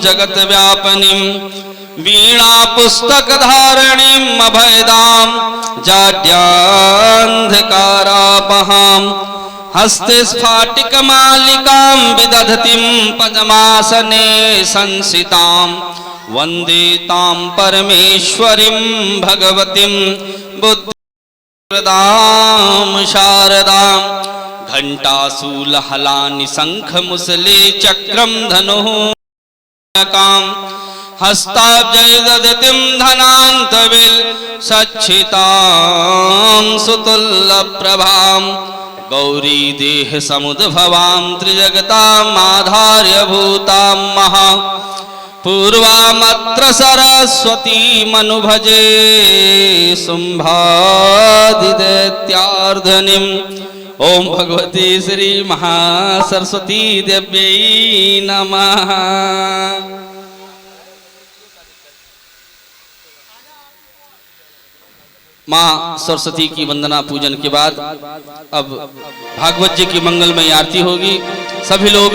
जगत व्यापनीं वीणा पुस्तक धारणीं अभयदां जाड्यान्धकारापहां हस्ते स्फाटिकमालिकां विदधतीं पद्मासने संसितां वन्दे तां परमेश्वरीं भगवतीं बुद्धिप्रदां शारदां घंटासूलहलानि शंखमुसले चक्रं धनुः हस्ताब्जयदतिं धनान्तविल सच्छितां सुतुल्लप्रभां गौरी देह समुद्भवां त्रिजगताम् आधार्यभूतां महा पूर्वामत्र सरस्वतीमनुभजे शुम्भादिदैत्यार्धनिम् ओम भगवती श्री महासरस्वती देव्यै नमः। माँ सरस्वती की वंदना पूजन के बाद अब भागवत जी की मंगलमय आरती होगी। सभी लोग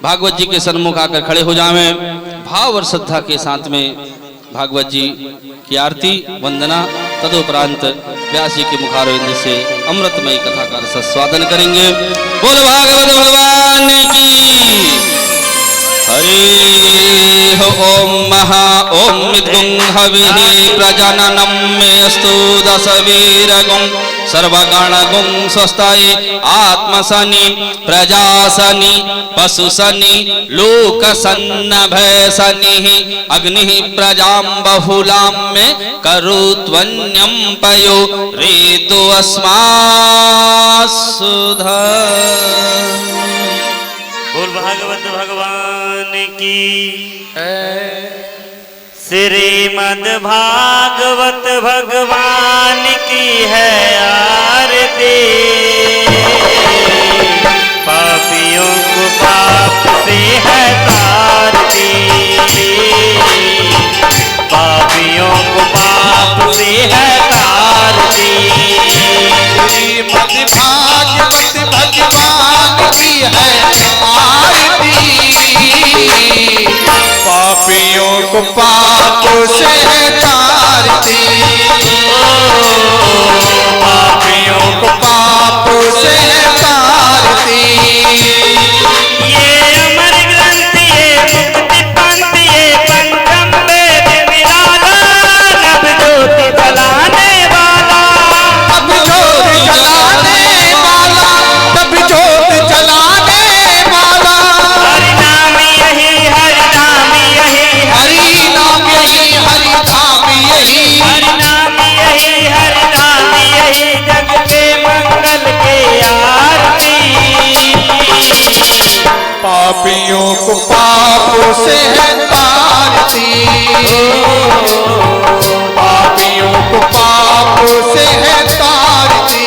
भागवत जी के सन्मुख आकर खड़े हो जावें। भाव और श्रद्धा के साथ में भागवत जी की आरती वंदना तदुपरांत व्यास जी के मुखारविंद से अमृतमयी कथा का रसास्वादन करेंगे। बोल भागवत भगवान की। हरि ओम महा ओम विद्गुं हविः प्रजननं मेऽस्तु दशवीरगुं सर्वगणगुं स्वस्ताये आत्मसनि प्रजासनि पशुसनि लोकसन्नभयसनिः अग्निः प्रजां बहुलां मे करुत्वन्यं पयो रेतो अस्मासुधा। बोल भागवत भगवान की। श्रीमद् भागवत भगवान की है आरती। पापियों को पाप से है तारती। पापियों को पाप से है तारती। श्रीमद् भागवत भगवान की है आरती। पापियों को पाप से तारती। पापियों को पाप से तारती। ये अमर ग्रंथ ये मुक्ति पंथ ये पंचम वेद निराला। नभ ज्योति जलाने वाला। अब ज्योति जलाने वाला। तब ज्योति जलाने वाला। हरि नाम यही हरि नाम यही हरि नाम यही हरि धाम यही। हरि नाम यही हरि नाम यही जग के मंगल के आरती। पापियों को पाप से है तारती। पापियों को पाप से है तारती।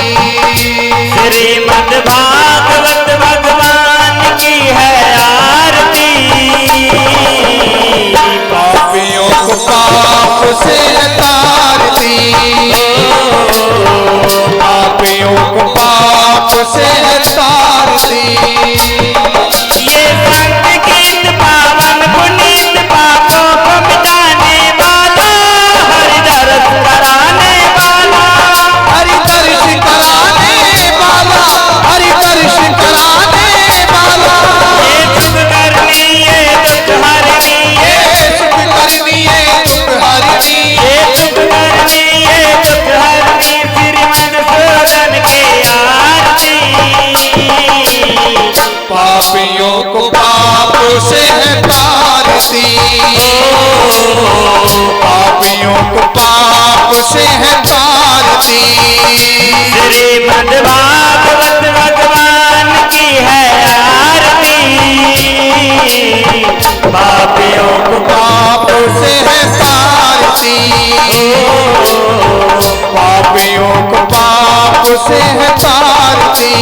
श्रीमद् भागवत भगवान की है आरती। पापियों को पाप से है तारती। पापियों को पाप से है तारती। ये संत गीत पावन पुनीत पापों को मिटाने वाला। हरि दर्श कराने वाला। हरि दर्श कराने वाला। हरि दर्श कराने वाला। ये सुख करनी ये दुख हरनी। ये सुख करनी ये दुख हरनी। ये सुख करनी ये दुख हरनी। श्रीमद् सोदन के आरती। पापियों को पाप से है तारती। पापियों को पाप से है तारती। श्रीमद् भागवत भगवान की है आरती। पापियों को पाप से है तारती। पापियों को पाप से है तारती।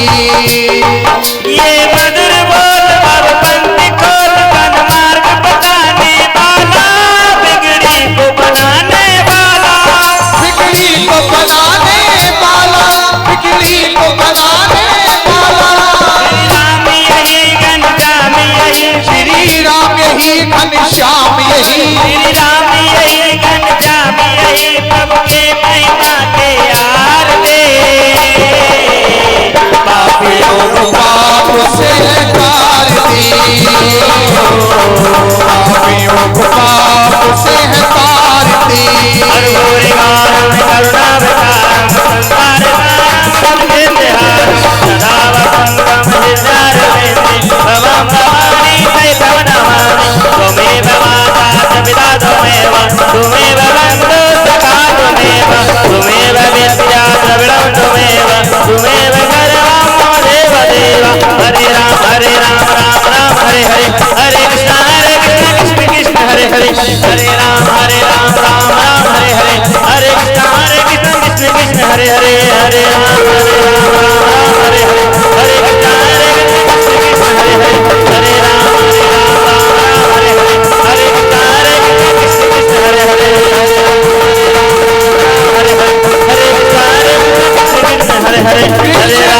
ये मधुर बोल भव पंथ खोल तन मार्ग बताने वाला। बिगड़ी को बनाने वाला। बिगड़ी को बनाने वाला। बिगड़ी को बनाने वाला। श्री राम यही घनश्याम यही श्री राम यही घनश्याम यही श्री राम यही घनश्याम यही प्रभु के महिमा के आरते पापियों को पाप से तारती पापियों को पाप से तारती हरिगारम करुणा विकारम संसार सारम जिंदहारम सदा वसंगम जिंदारवेंदि भवम भवानी सैतव नमामि त्वमेव माता च पिता त्वमेव त्वमेव बन्धु सखा त्वमेव त्वमेव विद्या द्रविणं त्वमेव त्वमेव सर्वं मम देव देव हरे राम राम राम हरे हरे हरे कृष्ण कृष्ण कृष्ण हरे हरे हरे राम राम राम हरे हरे हरे कृष्ण कृष्ण कृष्ण हरे हरे हरे राम राम हरे हरे हरे कृष्ण कृष्ण हरे हरे हरे राम राम हरे हरे हरे कृष्ण कृष्ण हरे हरे हरे हरे कृष्ण हरे हरे हरे राम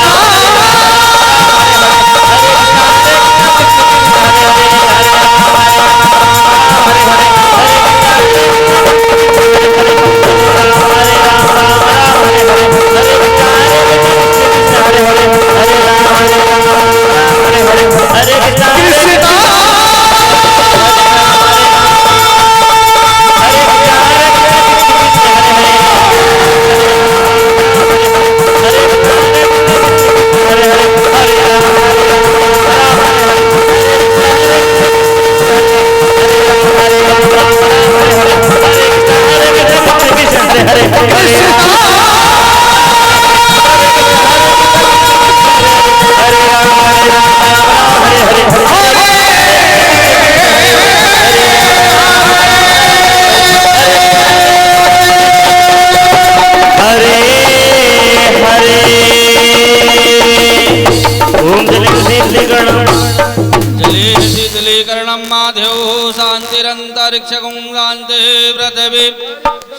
शांतिरंतरिक्षगुं शांति पृथिवी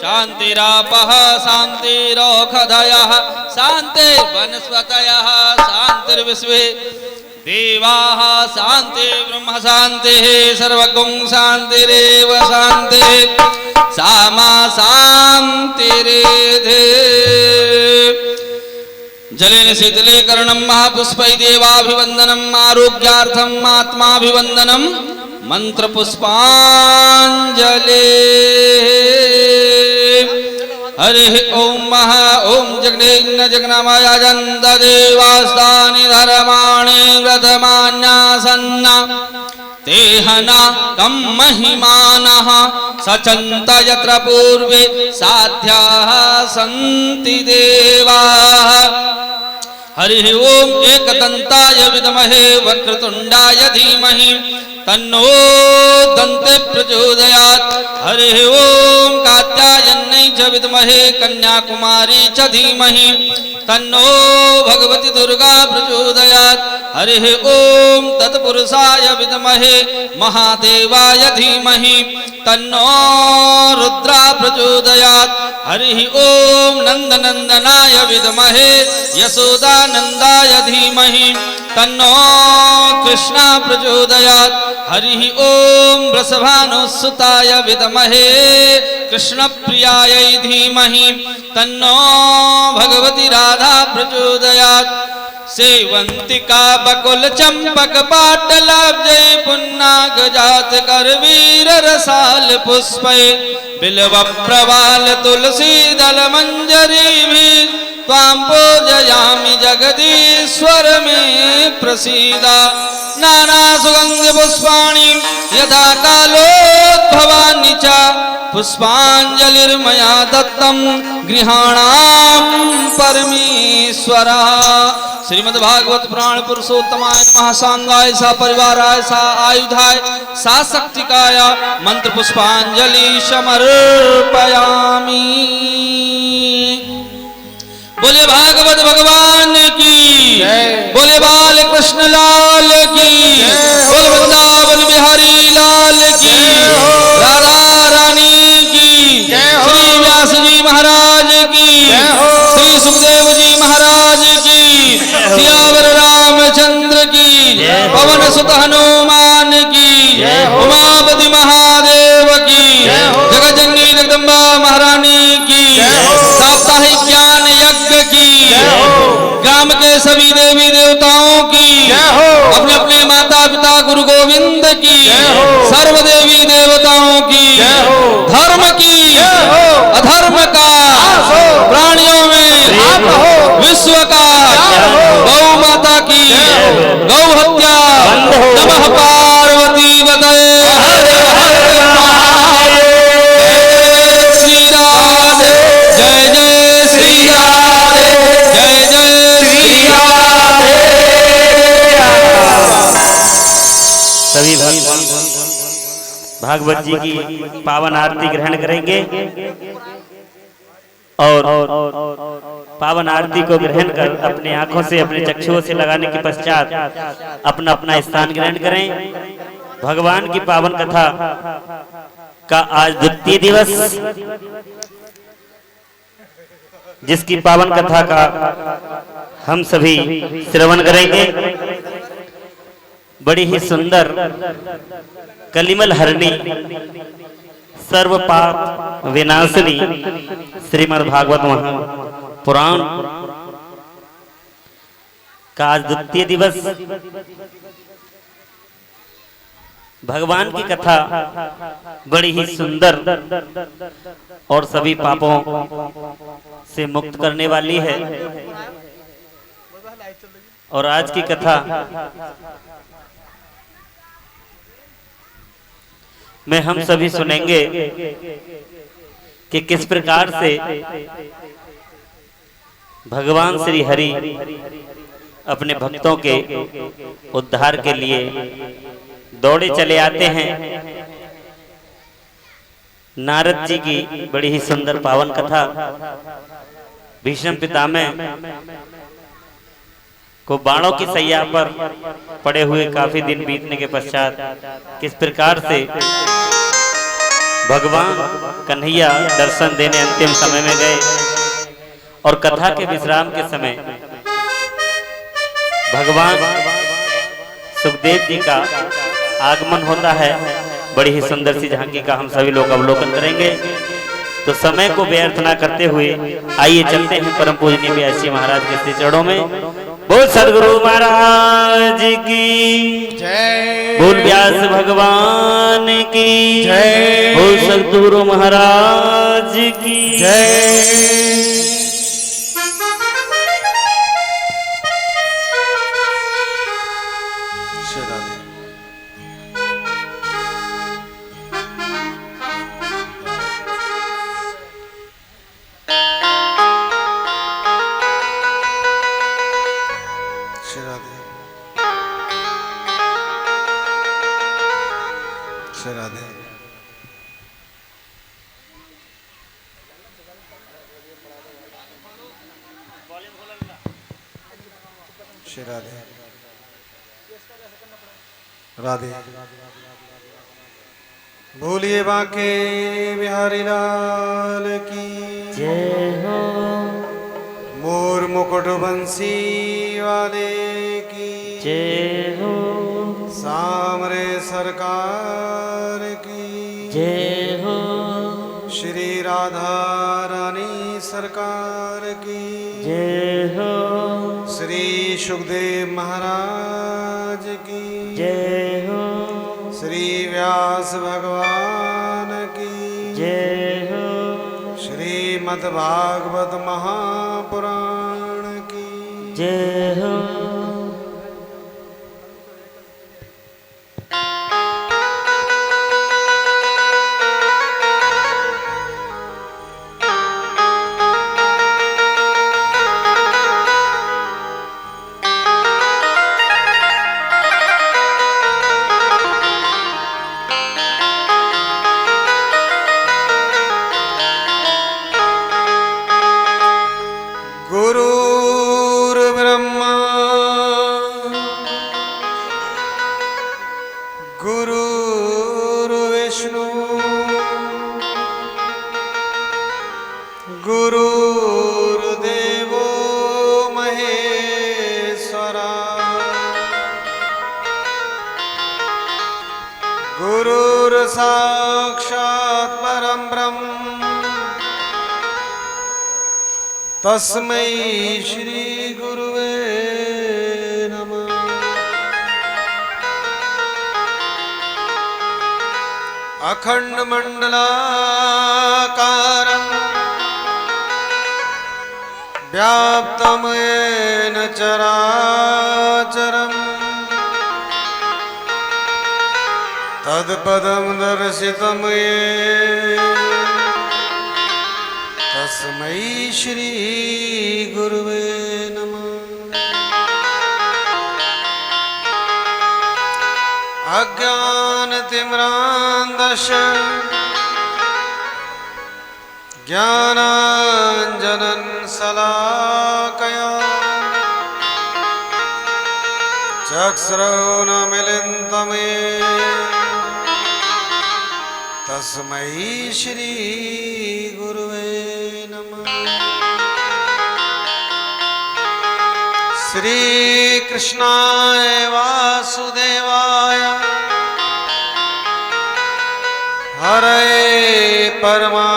शांतिरापः शांतिरोषधयः शांतिर्वनस्पतयः शांतिर्विश्वे देवाः शांति ब्रह्म शांतिः सर्वगुं शांतिरेव शांतिः सामा शांतिरेधे जलेन शीतलीकरणं महापुष्पै देवाभिवंदनम् आरोग्यार्थम् आत्माभिवंदनम् मंत्र पुष्पांजलि हरि ओम महा ओम जगन्नाथ जगन्नामाय जन्त देवास्तानि धर्माणि व्रतमान्यासन्ना तेहना कम महिमानः सचन्त यत्र पूर्वे साध्याः सन्ति देवाः हरि ओम एकदन्ताय विद्महे वक्रतुण्डाय धीमहि तन्नो दन्ते प्रचोदयात् हरि ओम कात्यायन्यै च विद्महे कन्याकुमारी च धीमहि तन्नो भगवती दुर्गा प्रचोदयात् हरि ओम तत्पुरुषाय विद्महे महादेवाय धीमहि तन्नो रुद्रा प्रचोदयात् हरि ओम नंदनंदनाय विद्महे यशोदानंदाय धीमहि तन्नो कृष्णा प्रचोदयात् हरि ओम वृषभानुसुताय विद्महे कृष्णप्रियायै धीमहि तन्नो भगवती राधा प्रचोदयात् सेवंतिका बकुल चंपक पाटलाब्जे पुन्नाग जात करवीर रसाल पुष्पे बिल्व प्रवाल तुलसी दल मंजरी भी त्वां पूजयामि जगदीश्वर में प्रसीदा नाना सुगंध पुष्पाणि यथा कालोद्भवानि च पुष्पांजलिर्मया दत्तं गृहाणां परमेश्वरा। श्रीमद्भागवत पुराण पुरुषोत्तमाय महासांगाय सा परिवाराय सा आयुधाय सा शक्तिकाय मंत्र पुष्पांजलि समर्पयामि। बोले भागवत भगवान की, बोले बाल कृष्ण लाल की, बोले वृंदावन बिहारी लाल की, राधा रानी की, श्री व्यास जी महाराज की, श्री सुखदेव जी महाराज की, सियावर रामचंद्र की, पवन सुत हनुमान की, उमापति सभी देवी देवताओं की जय हो। अपने अपने माता पिता गुरु गोविंद की जय हो। सर्व देवी देवताओं की जय हो। धर्म की जय हो। अधर्म का नाश हो। प्राणियों में आप हो। विश्व का जय हो। गौ माता की जय हो। गौ हत्या बंद हो। नमः पार्वती बदय हर हर श्री राधे जय जय श्री राधे जय जय श्री राधे। सभी भागवत जी की पावन आरती ग्रहण करेंगे और पावन आरती को ग्रहण कर अपने आंखों से अपने चक्षुओं से लगाने के पश्चात अपना अपना स्थान ग्रहण करें। भगवान की पावन कथा का आज द्वितीय दिवस, जिसकी पावन कथा का हम सभी श्रवण करेंगे। बड़ी ही सुंदर कलिमल हरणी सर्व पाप विनाशिनी श्रीमद् भागवत महापुराण का आज द्वितीय दिवस। भगवान की कथा बड़ी ही सुंदर और सभी पापों से मुक्त करने वाली है। और आज की कथा में हम सभी सुनेंगे कि किस प्रकार से भगवान श्री हरि अपने भक्तों के उद्धार के लिए दौड़े चले आते हैं। नारद जी की बड़ी ही सुंदर पावन कथा, भीष्म पितामह को बाणों की सैया पर पड़े हुए काफी दिन बीतने के पश्चात किस प्रकार से भगवान कन्हैया दर्शन देने अंतिम समय में गए और कथा के विश्राम के समय भगवान सुखदेव जी का आगमन होता है। बड़ी ही सुंदर सी झांकी का हम सभी लोग अवलोकन करेंगे। तो समय को व्यर्थ ना करते हुए आइए चलते हैं परम पूजनीय व्यास जी महाराज के श्री चरणों में। बोल सदगुरु महाराज की जय। बोल व्यास भगवान की जय। बोल सदगुरु महाराज की जय। राधे राधे। बोलिए बांके बिहारी लाल की जय हो। मोर मुकुट बंसी वाले की जय हो। सामरे सरकार की जय हो। श्री राधा रानी सरकार की जय हो। श्री सुखदेव महाराज की जय हो। श्री व्यास भगवान की जय हो। श्रीमद् भागवत महापुराण की जय हो। गुरुर्ब्रह्मा गुरुर्विष्णु गुरुर्देवो महेश्वरा गुरुर्साक्षात् परं ब्रह्म तस्मै श्री गुरुवे अखंड मंडलाकारं व्याप्तं येन चराचरम् तत्पदं दर्शितं येन तस्मै श्री गुरुवे नमः। अज्ञानतिम्रान्धस्य ज्ञानाञ्जनं शलाकया चक्षुरुन्मीलितं तस्मै श्री गुरुवे नमः। श्री कृष्णाय वासुदेवाय हरे परमात्मने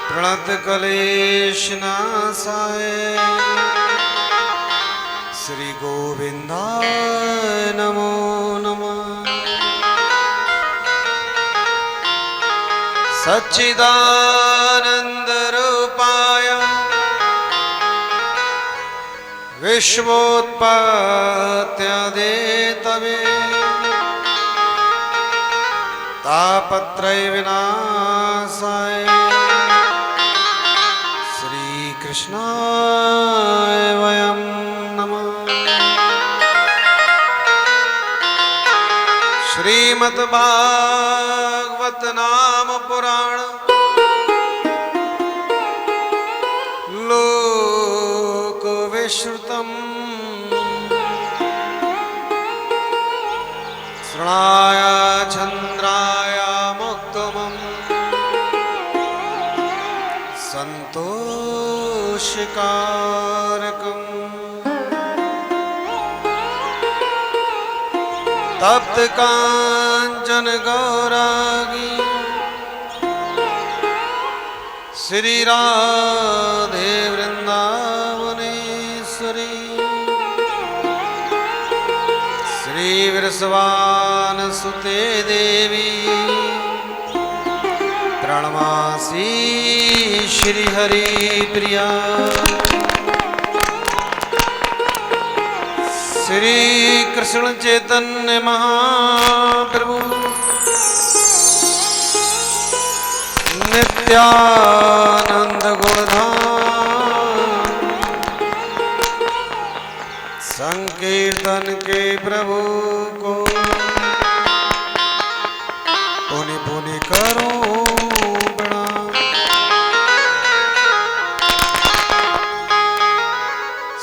प्रणतक्लेशनाशाय श्री गोविन्दाय नमो नमः। सच्चिदानन्दरूपाय विश्वोत्पत्त्यादिहेतवे तापत्रय विनाशाय श्रीकृष्णाय वयं नमः। श्रीमद्भागवत नाम पुराण लोक विश्रुतम् श्रणाय चन्द्राय मुक्तमं संतोषकारकम् तप्त कांचन गौरांगी श्री राधे वृंदावनेश्वरी श्री वृषभान सुते देवी प्रणमासि श्री हरि प्रिया श्री कृष्ण चैतन्य महाप्रभु नित्यानंद गुणधाम संकीर्तन के प्रभु को पुनि पुनि करो प्रणाम।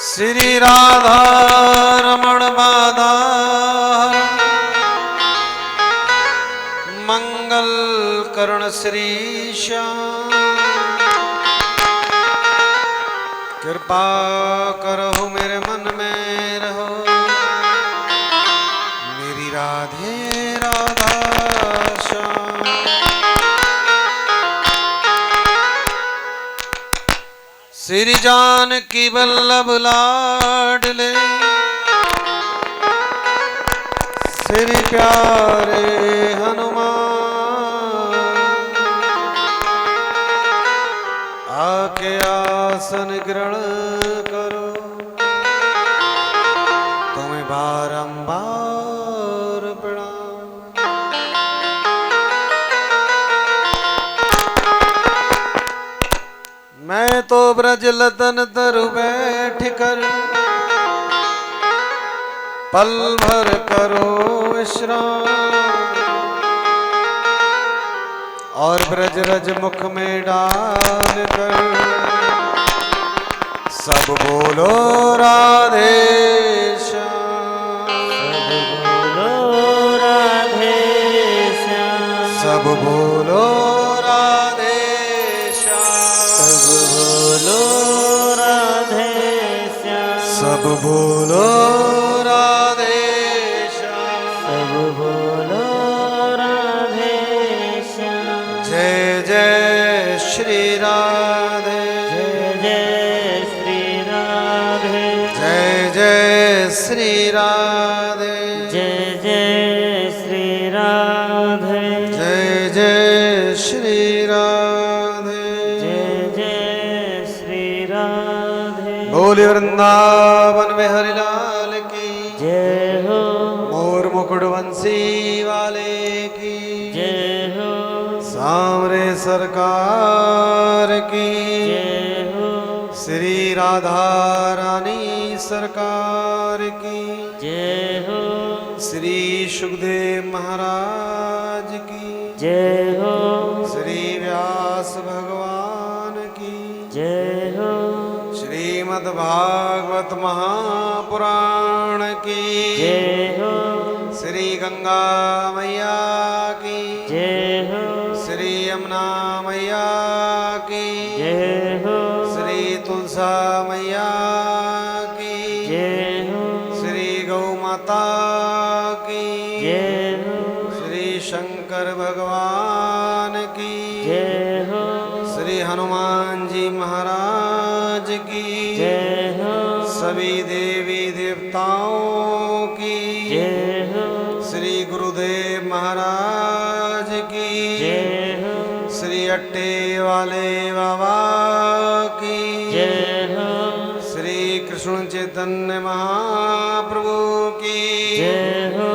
श्री राधा रमण माधव मंगल कर्ण श्री श्याम कृपा करो मेरे मन में रहो मेरी राधे राधा श्याम। श्री जानकी वल्लभ लाडले श्री प्यारे हनुमान आके आसन ग्रहण करो तुम्हें बारंबार प्रणाम। मैं तो ब्रज लतन तरु बैठ कर पल भर करो विश्राम और ब्रज रज मुख में डाल कर सब बोलो राधे श्याम। सब बोलो राधे श्याम। सब बोलो राधे श्याम। जय जय श्री राधे जय जय श्री राधे जय जय श्री राधे जय जय श्री राधे जय जय श्री राधे जय जय श्री राधे बोले वृंदावन में हरिलाल की जय हो मोर मुकुट वंशी वाले की जय हो सामरे सरकार की जय हो श्री राधा रानी सरकार की जय हो श्री सुखदेव महाराज की जय हो श्री व्यास भगवान की जय हो श्रीमद् भागवत महापुराण की जय हो श्री गंगा मैया की जय हो श्री यमुना मैया की जय हो श्री तुलसा मैया की जय हो श्री गौ माता की जय हो श्री शंकर भगवान की जय हो श्री हनुमान जी महाराज की जय हो सभी देवी देवताओं की जय हो श्री गुरुदेव महाराज की जय हो श्री अट्टे वाले बाबा की जय हो श्री कृष्ण चैतन्य महाप्रभु की जय हो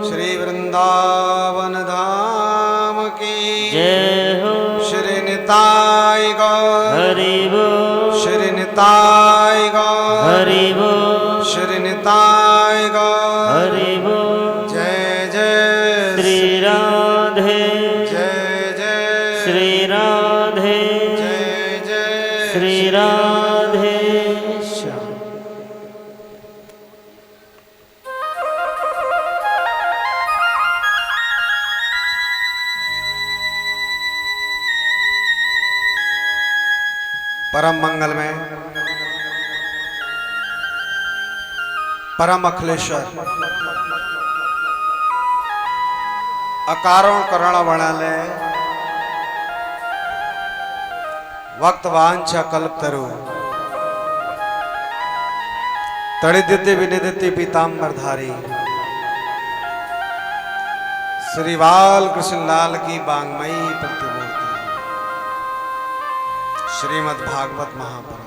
श्री वृंदावन धाम की जय हो श्री निताय गौर हरि बोल श्री निताय गौर हरि बोल श्री निताय गौर हरि बोल जय जय श्री राधे जय जय श्री राधे जय जय श्री राधे परम मंगल में परम अखिलेश्वर अकारण करण वर्णालय वक्त वांछा कल्प तरु तड़िदिति विनिदिति पीताम्बरधारी श्री बाल कृष्ण लाल की बांगमयी प्रतिमूर्ति श्रीमद् भागवत महापुराण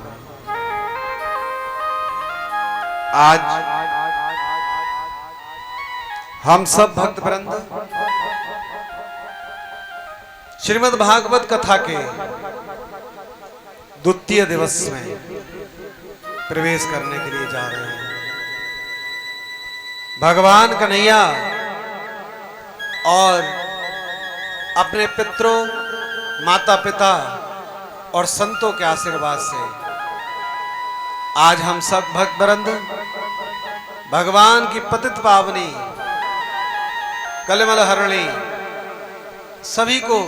आज हम सब भक्त वृंद श्रीमद् भागवत कथा के द्वितीय दिवस में प्रवेश करने के लिए जा रहे हैं। भगवान कन्हैया और अपने पितरों, माता पिता और संतों के आशीर्वाद से आज हम सब भक्त वृंद भगवान की पतित पावनी कलिमल हरणी सभी को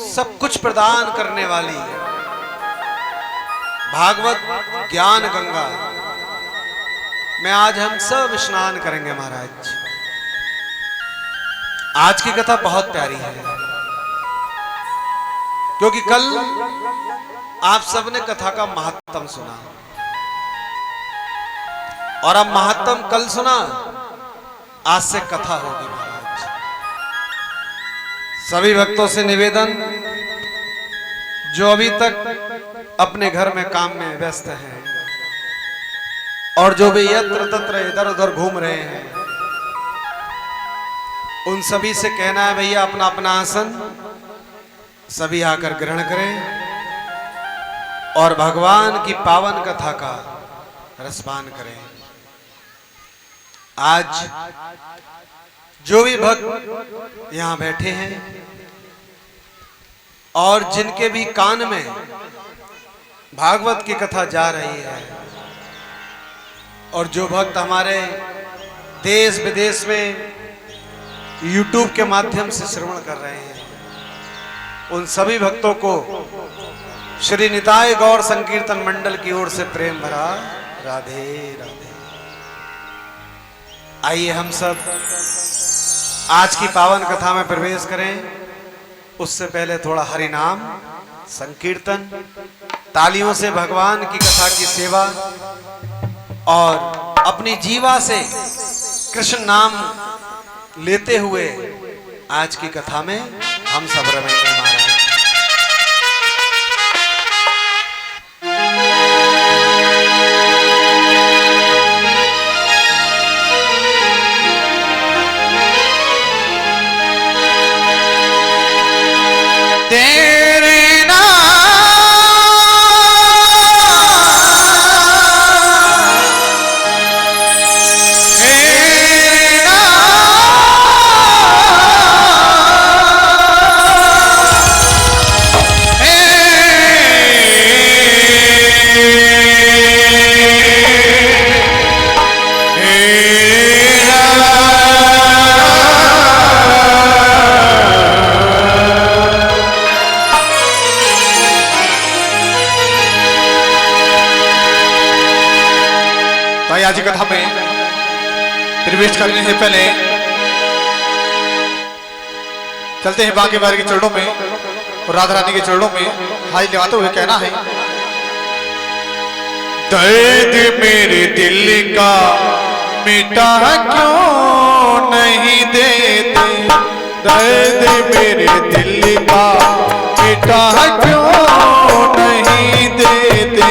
सब कुछ प्रदान करने वाली भागवत ज्ञान गंगा में आज हम सब स्नान करेंगे। महाराज आज की कथा बहुत प्यारी है क्योंकि कल आप सबने कथा का महत्तम सुना और अब महत्तम कल सुना, आज से कथा होगी। महाराज सभी भक्तों से निवेदन, जो अभी तक अपने घर में काम में व्यस्त हैं और जो भी यत्र तत्र इधर उधर घूम रहे हैं, उन सभी से कहना है भैया अपना अपना आसन सभी आकर ग्रहण करें और भगवान की पावन कथा का रसपान करें। आज जो भी भक्त यहां बैठे हैं और जिनके भी कान में भागवत की कथा जा रही है और जो भक्त हमारे देश विदेश में YouTube के माध्यम से श्रवण कर रहे हैं, उन सभी भक्तों को श्री निताय गौर संकीर्तन मंडल की ओर से प्रेम भरा राधे राधे। आइए हम सब आज की पावन कथा में प्रवेश करें। उससे पहले थोड़ा हरि नाम संकीर्तन, तालियों से भगवान की कथा की सेवा और अपनी जीवा से कृष्ण नाम लेते हुए आज की कथा में हम सब रमेंगे महाराज। आज की कथा में प्रवेश करने से पहले चलते हैं बांके बिहारी के चरणों में और राधा रानी के चरणों में हाथ लगाते हुए कहना है, दर्द मेरे दिल का मिटा क्यों नहीं देते, दर्द मेरे दिल का मिटा क्यों नहीं देते,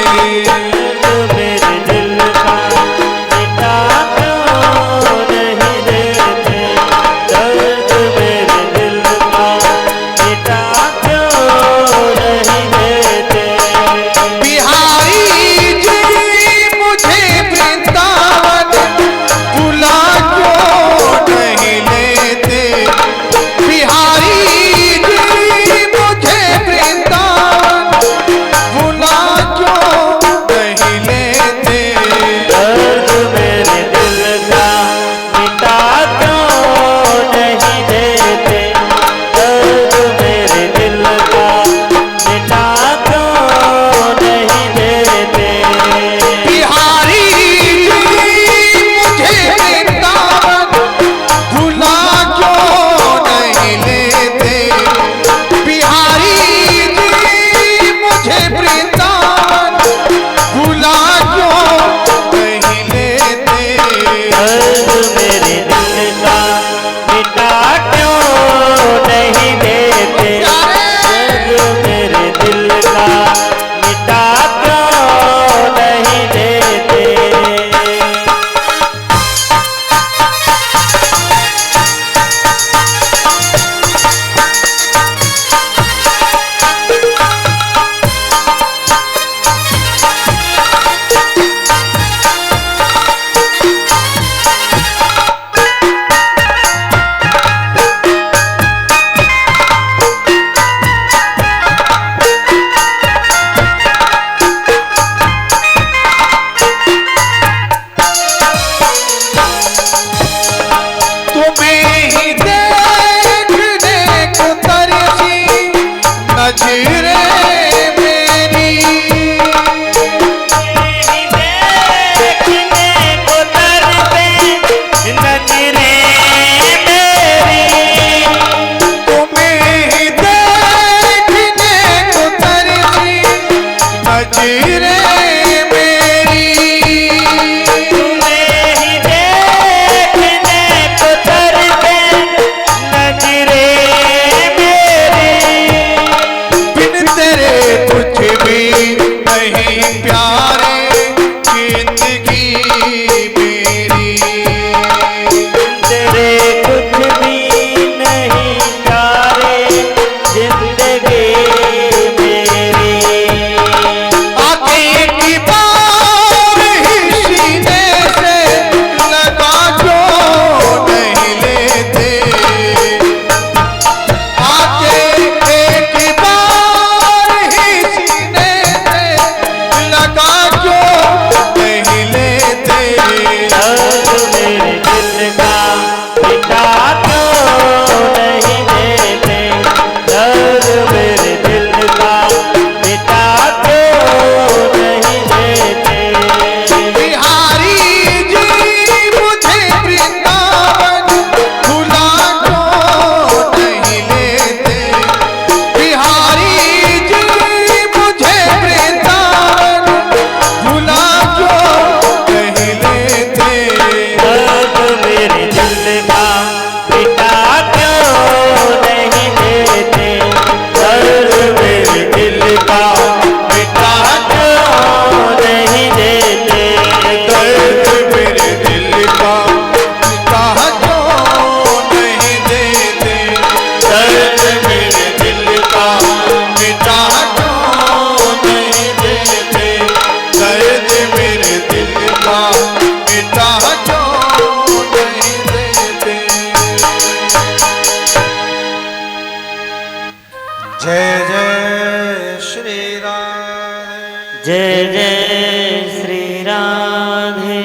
जय जय श्री राधे, जय जय श्री राधे,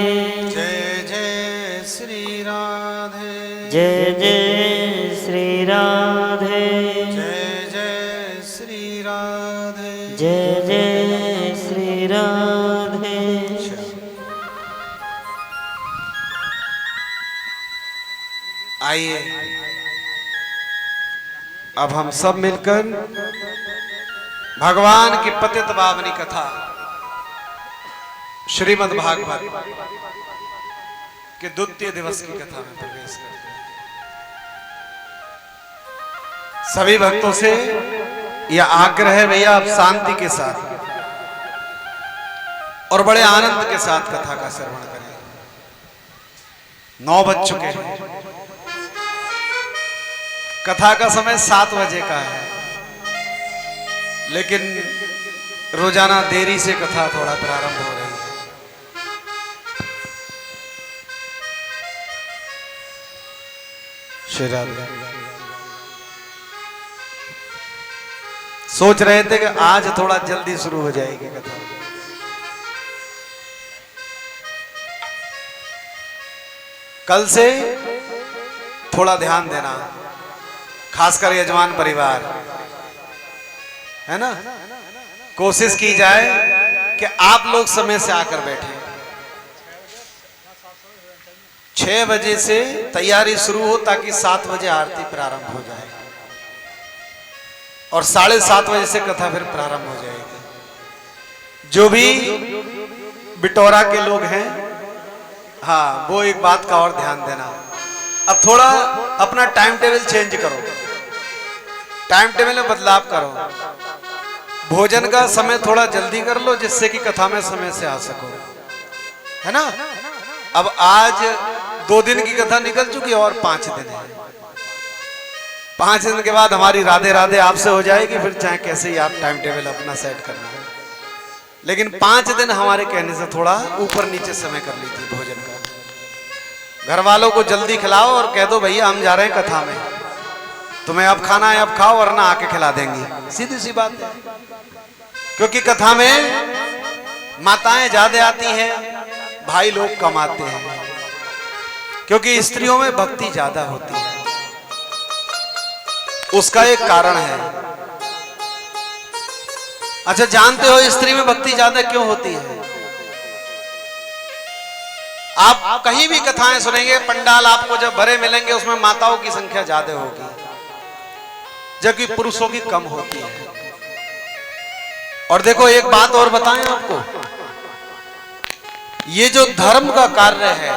जय जय श्री राधे, जय जय श्री राधे, जय जय श्री राधे, जय जय श्री राधे। आइए अब हम सब मिलकर भगवान की पतित पावनी कथा श्रीमद् भागवत के द्वितीय दिवस की कथा में प्रवेश करते हैं। सभी भक्तों से यह आग्रह है भैया आप शांति के साथ और बड़े आनंद के साथ कथा का श्रवण करें। 9 बज चुके हैं, कथा का समय 7 बजे का है, लेकिन रोजाना देरी से कथा थोड़ा प्रारंभ हो रही है। श्री राधे सोच रहे थे कि आज थोड़ा जल्दी शुरू हो जाएगी कथा। कल से थोड़ा ध्यान देना, खासकर यजमान परिवार है ना, कोशिश की जाए कि आप लोग समय से आकर बैठे। 6 बजे से तैयारी शुरू हो ताकि 7 बजे आरती प्रारंभ हो जाए और 7:30 बजे से कथा फिर प्रारंभ हो जाएगी। जो भी बिटौरा के लोग हैं, हाँ वो एक बात का और ध्यान देना, अब थोड़ा अपना टाइम टेबल चेंज करो, टाइम टेबल में बदलाव करो, भोजन का समय थोड़ा जल्दी कर लो जिससे कि कथा में समय से आ सको, है ना। अब आज 2 दिन की कथा निकल चुकी और 5 दिन है। 5 दिन के बाद हमारी राधे राधे आपसे हो जाएगी, फिर चाहे कैसे ही आप टाइम टेबल अपना सेट करना है, लेकिन 5 दिन हमारे कहने से थोड़ा ऊपर नीचे समय कर लीजिए भोजन का। घर वालों को जल्दी खिलाओ और कह दो भैया हम जा रहे हैं कथा में, तुम्हें अब खाना है अब खाओ वरना आके खिला देंगी, सीधी सी बात है। क्योंकि कथा में माताएं ज्यादा आती हैं, भाई लोग कम आते हैं, क्योंकि स्त्रियों में भक्ति ज्यादा होती है। उसका एक कारण है। अच्छा जानते हो स्त्री में भक्ति ज्यादा क्यों होती है? आप कहीं भी कथाएं सुनेंगे, पंडाल आपको जब भरे मिलेंगे उसमें माताओं की संख्या ज्यादा होगी जबकि पुरुषों की कम होती है। और देखो एक बात और बताएं आपको, ये जो धर्म का कार्य है,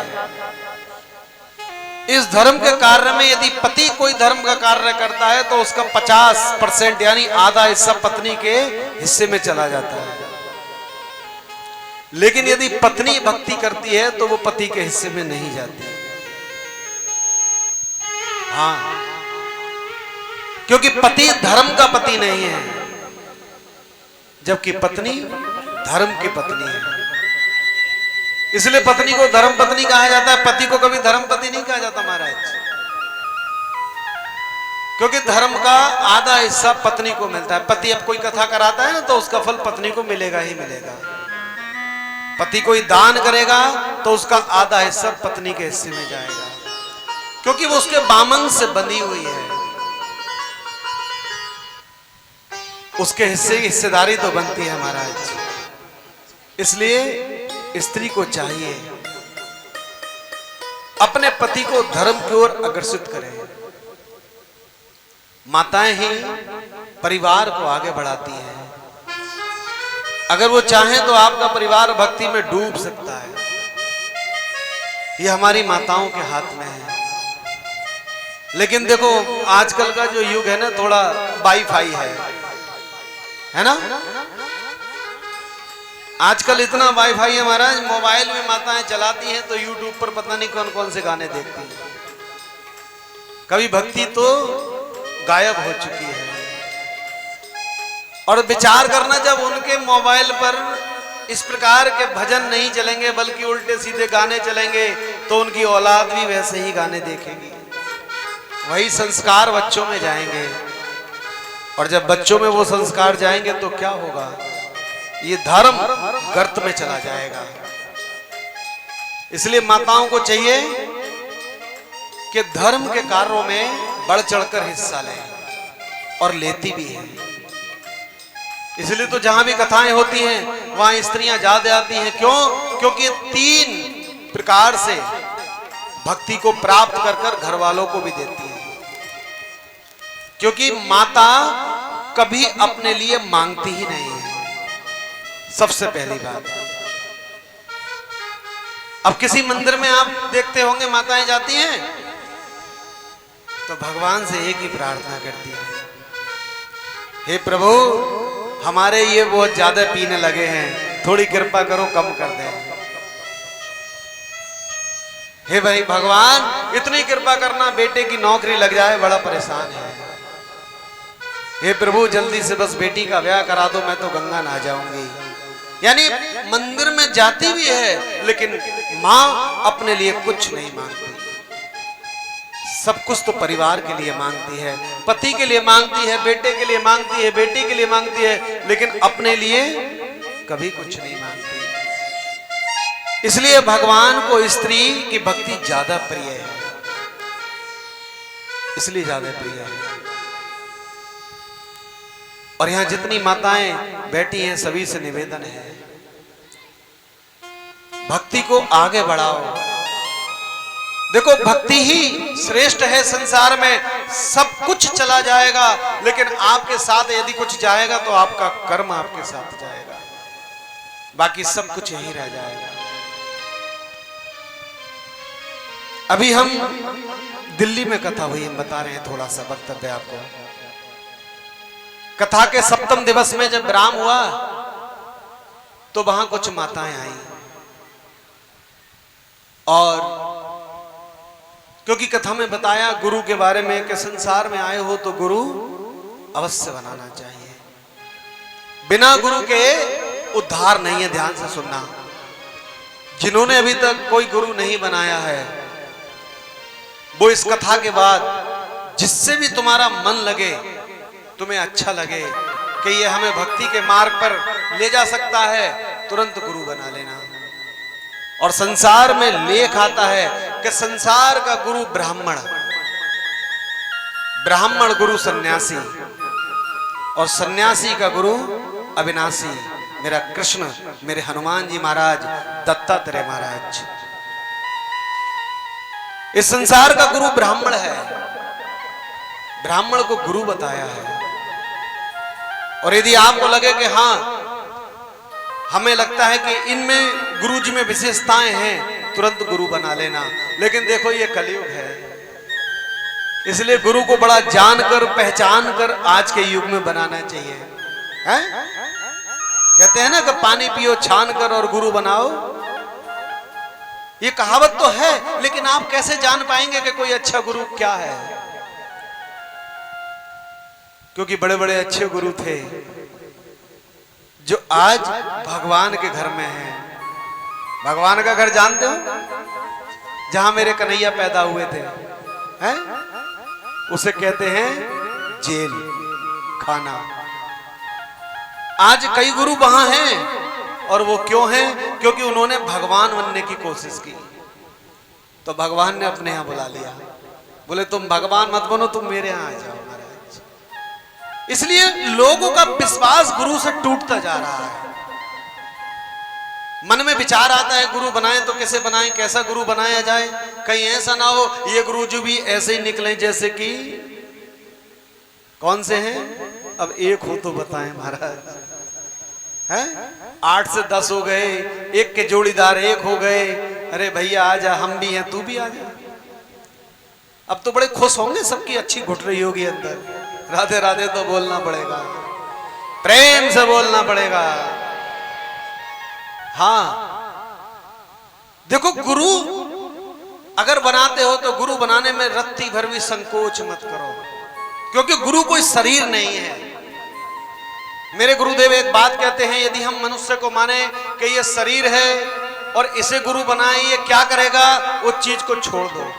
इस धर्म के कार्य में यदि पति कोई धर्म का कार्य करता है तो उसका 50% यानी आधा हिस्सा पत्नी के हिस्से में चला जाता है। लेकिन यदि पत्नी भक्ति करती है तो वो पति के हिस्से में नहीं जाती। हाँ, क्योंकि पति धर्म का पति नहीं है, जबकि पत्नी धर्म की पत्नी है। इसलिए पत्नी को धर्म पत्नी कहा जाता है, पति को कभी धर्म पति नहीं कहा जाता महाराज, क्योंकि धर्म का आधा हिस्सा पत्नी को मिलता है। पति अब कोई कथा कराता है ना तो उसका फल पत्नी को मिलेगा ही मिलेगा। पति कोई दान करेगा तो उसका आधा हिस्सा पत्नी के हिस्से में जाएगा, क्योंकि वो उसके बामन से बंधी हुई है, उसके हिस्से की हिस्सेदारी तो बनती है महाराज। इसलिए स्त्री को चाहिए अपने पति को धर्म की ओर अग्रसित करें। माताएं ही परिवार को आगे बढ़ाती हैं। अगर वो चाहें तो आपका परिवार भक्ति में डूब सकता है। ये हमारी माताओं के हाथ में है। लेकिन देखो आजकल का जो युग है ना, थोड़ा वाईफाई है ना। आजकल इतना वाईफाई है महाराज, मोबाइल में माताएं चलाती हैं तो यूट्यूब पर पता नहीं कौन कौन से गाने देखती हैं। कभी भक्ति तो गायब हो चुकी है। और विचार करना, जब उनके मोबाइल पर इस प्रकार के भजन नहीं चलेंगे बल्कि उल्टे सीधे गाने चलेंगे तो उनकी औलाद भी वैसे ही गाने देखेगी, वही संस्कार बच्चों में जाएंगे। और जब बच्चों में वो संस्कार जाएंगे तो क्या होगा? ये धर्म गर्त में चला जाएगा। इसलिए माताओं को चाहिए कि धर्म के कार्यों में बढ़ चढ़कर हिस्सा लें, और लेती भी है। इसलिए तो जहां भी कथाएं होती हैं वहां स्त्रियां ज्यादा आती हैं। क्यों? क्योंकि 3 प्रकार से भक्ति को प्राप्त कर कर घर वालों को भी देती है। क्योंकि माता कभी अपने लिए मांगती ही नहीं है, सबसे पहली बात। अब किसी मंदिर में आप देखते होंगे माताएं जाती हैं तो भगवान से एक ही प्रार्थना करती है, हे प्रभु हमारे ये बहुत ज्यादा पीने लगे हैं, थोड़ी कृपा करो कम कर दें। हे भाई भगवान इतनी कृपा करना, बेटे की नौकरी लग जाए, बड़ा परेशान है। हे प्रभु जल्दी से बस बेटी का ब्याह करा दो, मैं तो गंगा नहा जाऊंगी। यानी मंदिर में जाती भी है लेकिन मां अपने लिए कुछ नहीं मांगती। सब कुछ तो परिवार के लिए मांगती है, पति के लिए मांगती है, बेटे के लिए मांगती है, बेटी के लिए मांगती है, लेकिन अपने लिए कभी कुछ नहीं मांगती। इसलिए भगवान को स्त्री की भक्ति ज्यादा प्रिय है, इसलिए ज्यादा प्रिय है। और यहां जितनी माताएं बैठी हैं सभी से निवेदन है, भक्ति को आगे बढ़ाओ। देखो भक्ति ही श्रेष्ठ है। संसार में सब कुछ चला जाएगा, लेकिन आपके साथ यदि कुछ जाएगा तो आपका कर्म आपके साथ जाएगा, बाकी सब कुछ यहीं रह जाएगा। अभी हम दिल्ली में कथा हुई, हम बता रहे हैं थोड़ा सा वक्तव्य आपको। कथा के 7वें दिवस में जब विराम हुआ तो वहां कुछ माताएं आई, और क्योंकि कथा में बताया गुरु के बारे में कि संसार में आए हो तो गुरु अवश्य बनाना चाहिए, बिना गुरु के उद्धार नहीं है। ध्यान से सुनना, जिन्होंने अभी तक कोई गुरु नहीं बनाया है वो इस कथा के बाद जिससे भी तुम्हारा मन लगे, तुम्हें अच्छा लगे कि ये हमें भक्ति के मार्ग पर ले जा सकता है, तुरंत गुरु बना लेना। और संसार में लेख आता है कि संसार का गुरु ब्राह्मण, ब्राह्मण गुरु सन्यासी, और सन्यासी का गुरु अविनाशी, मेरा कृष्ण, मेरे हनुमान जी महाराज, दत्तात्रेय महाराज। इस संसार का गुरु ब्राह्मण है, ब्राह्मण को गुरु बताया है। और यदि आपको लगे कि हाँ हमें लगता है कि इनमें गुरुजी में विशेषताएं हैं, तुरंत गुरु बना लेना। लेकिन देखो ये कलयुग है, इसलिए गुरु को बड़ा जानकर पहचान कर आज के युग में बनाना चाहिए। हैं? कहते हैं ना कि पानी पियो छान कर और गुरु बनाओ, ये कहावत तो है, लेकिन आप कैसे जान पाएंगे कि कोई अच्छा गुरु क्या है? क्योंकि बड़े बड़े अच्छे गुरु थे जो आज भगवान के घर में हैं। भगवान का घर जानते हो? जहां मेरे कन्हैया पैदा हुए थे, हैं? उसे कहते हैं जेल खाना। आज कई गुरु वहां हैं, और वो क्यों हैं? क्योंकि उन्होंने भगवान बनने की कोशिश की, तो भगवान ने अपने यहां बुला लिया, बोले तुम भगवान मत बनो, तुम मेरे यहां आ जाओ महाराज। इसलिए लोगों का विश्वास गुरु से टूटता जा रहा है। मन में विचार आता है गुरु बनाएं तो कैसे बनाएं, कैसा गुरु बनाया जाए, कहीं ऐसा ना हो ये गुरु जी भी ऐसे ही निकले जैसे कि कौन से हैं? अब एक हो तो बताएं महाराज, हैं? 8 से 10 हो गए, एक के जोड़ीदार एक हो गए, अरे भैया आजा, हम भी हैं, तू भी आजा। अब तो बड़े खुश होंगे, सबकी अच्छी घुट रही होगी अंदर। राधे राधे तो बोलना पड़ेगा, प्रेम से बोलना पड़ेगा। हाँ देखो, गुरु अगर बनाते हो तो गुरु बनाने में रत्ती भर भी संकोच मत करो, क्योंकि गुरु कोई शरीर नहीं है। मेरे गुरुदेव एक बात कहते हैं, यदि हम मनुष्य को माने कि ये शरीर है और इसे गुरु बनाए, ये क्या करेगा? वो चीज को छोड़ दो।